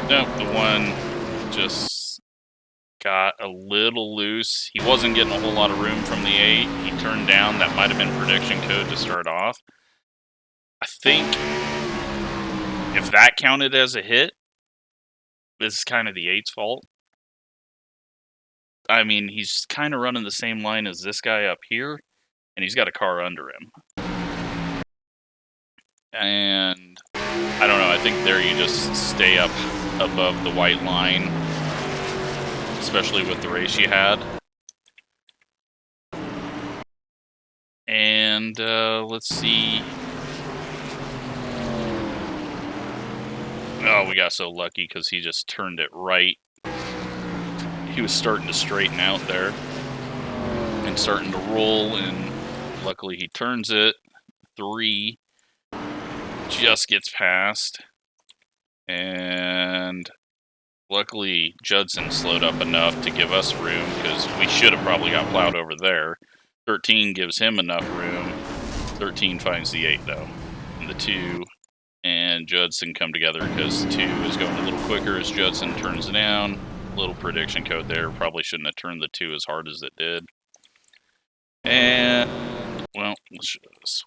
Nope, the one just got a little loose. He wasn't getting a whole lot of room from the 8. He turned down. That might have been prediction code to start off. I think if that counted as a hit, this is kind of the 8's fault. I mean, he's kind of running the same line as this guy up here, and he's got a car under him. And I don't know, I think there you just stay up above the white line, especially with the race you had. And let's see. Oh, we got so lucky because he just turned it right. He was starting to straighten out there and starting to roll, and luckily he turns it. 3 just gets past, and luckily Judson slowed up enough to give us room, because we should have probably got plowed over there. 13 gives him enough room. 13 finds the 8 though, and the 2 and Judson come together because 2 is going a little quicker as Judson turns down. Little prediction code there. Probably shouldn't have turned the 2 as hard as it did. And, well, let's just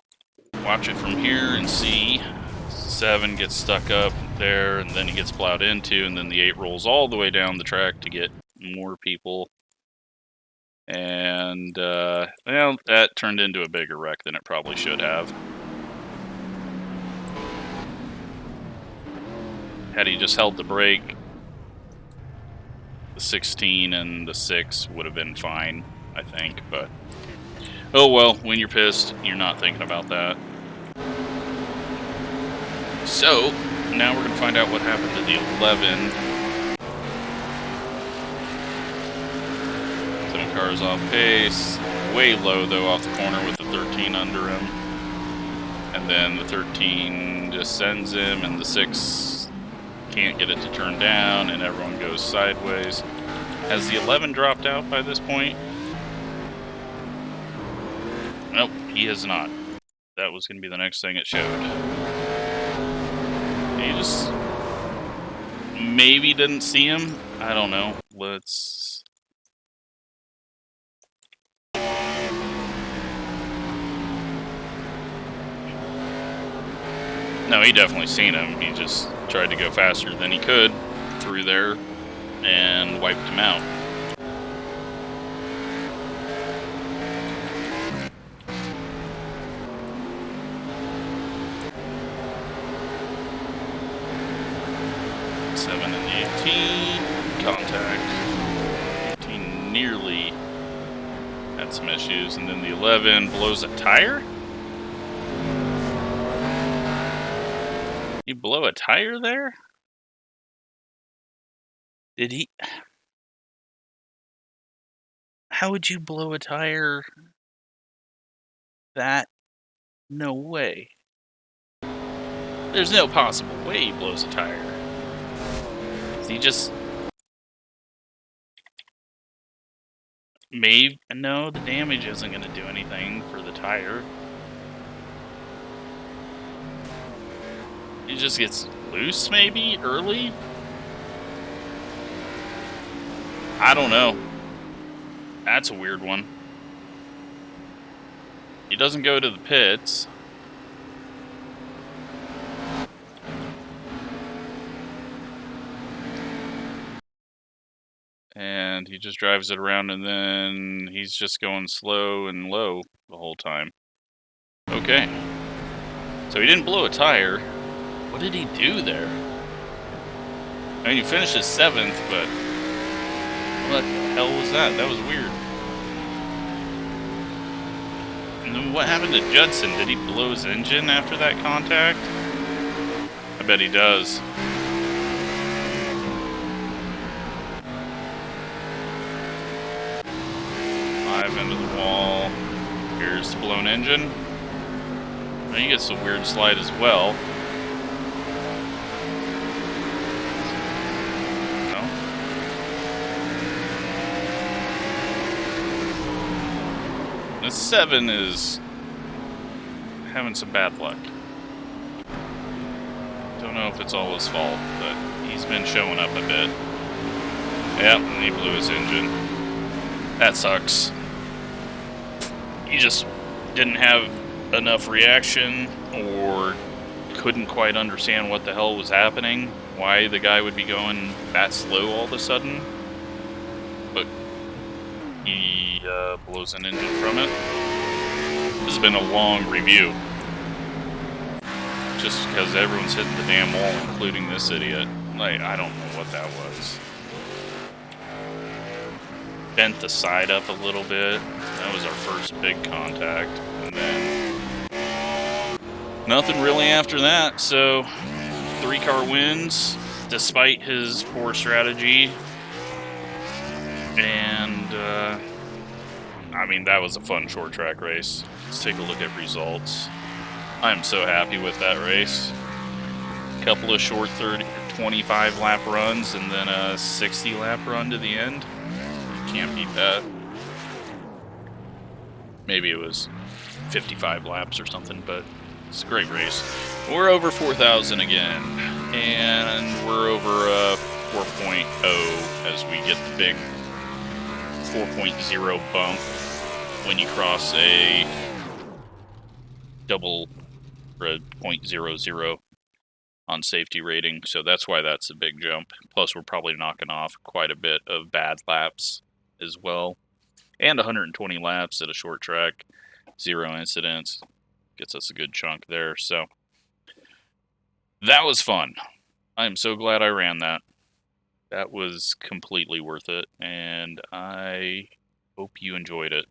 watch it from here and see. 7 gets stuck up there, and then he gets plowed into, and then the 8 rolls all the way down the track to get more people. And, well, that turned into a bigger wreck than it probably should have. Had he just held the brake, the 16 and the 6 would have been fine, I think, but oh well, when you're pissed, you're not thinking about that. So, now we're going to find out what happened to the 11. 7 cars off pace, way low though off the corner with the 13 under him. And then the 13 just sends him, and the 6 can't get it to turn down, and everyone goes sideways. Has the 11 dropped out by this point? Nope, he has not. That was going to be the next thing it showed. He just maybe didn't see him. I don't know. Let's... No, he definitely seen him. He just tried to go faster than he could through there and wiped him out. Seven and the 18, contact. 18 nearly had some issues, and then the 11 blows a tire? You blow a tire there? Did he? How would you blow a tire? That? No way. There's no possible way he blows a tire. He just... Maybe... No, the damage isn't going to do anything for the tire. He just gets loose, maybe, early? I don't know. That's a weird one. He doesn't go to the pits. And he just drives it around, and then he's just going slow and low the whole time. Okay. So he didn't blow a tire. What did he do there? I mean, he finished his 7th, but what the hell was that? That was weird. And then what happened to Judson? Did he blow his engine after that contact? I bet he does. Into the wall. Here's the blown engine. And he gets a weird slide as well. No. The 7 is having some bad luck. Don't know if it's all his fault, but he's been showing up a bit. Yep, and he blew his engine. That sucks. He just didn't have enough reaction or couldn't quite understand what the hell was happening, why the guy would be going that slow all of a sudden. But he blows an engine from it. This has been a long review. Just because everyone's hitting the damn wall, including this idiot. Like, I don't know what that was. Bent the side up a little bit. That was our first big contact. And then nothing really after that. So 3-car wins despite his poor strategy. And I mean, that was a fun short track race. Let's take a look at results. I'm so happy with that race. A couple of short 25 lap runs and then a 60 lap run to the end. Can't beat that. Maybe it was 55 laps or something, but it's a great race. We're over 4,000 again, and we're over 4.0 as we get the big 4.0 bump when you cross a double or a 0.00 on safety rating. So that's why that's a big jump. Plus, we're probably knocking off quite a bit of bad laps as well. And 120 laps at a short track, 0 incidents, gets us a good chunk there. So that was fun. I'm so glad I ran that. That was completely worth it, and I hope you enjoyed it.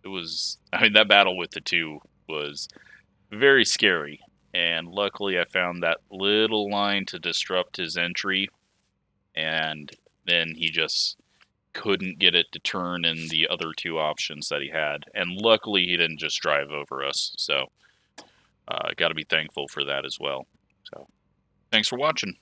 It was, I mean, that battle with the 2 was very scary, and luckily I found that little line to disrupt his entry, and then he just couldn't get it to turn in the other 2 options that he had. And luckily he didn't just drive over us. So got to be thankful for that as well. So thanks for watching.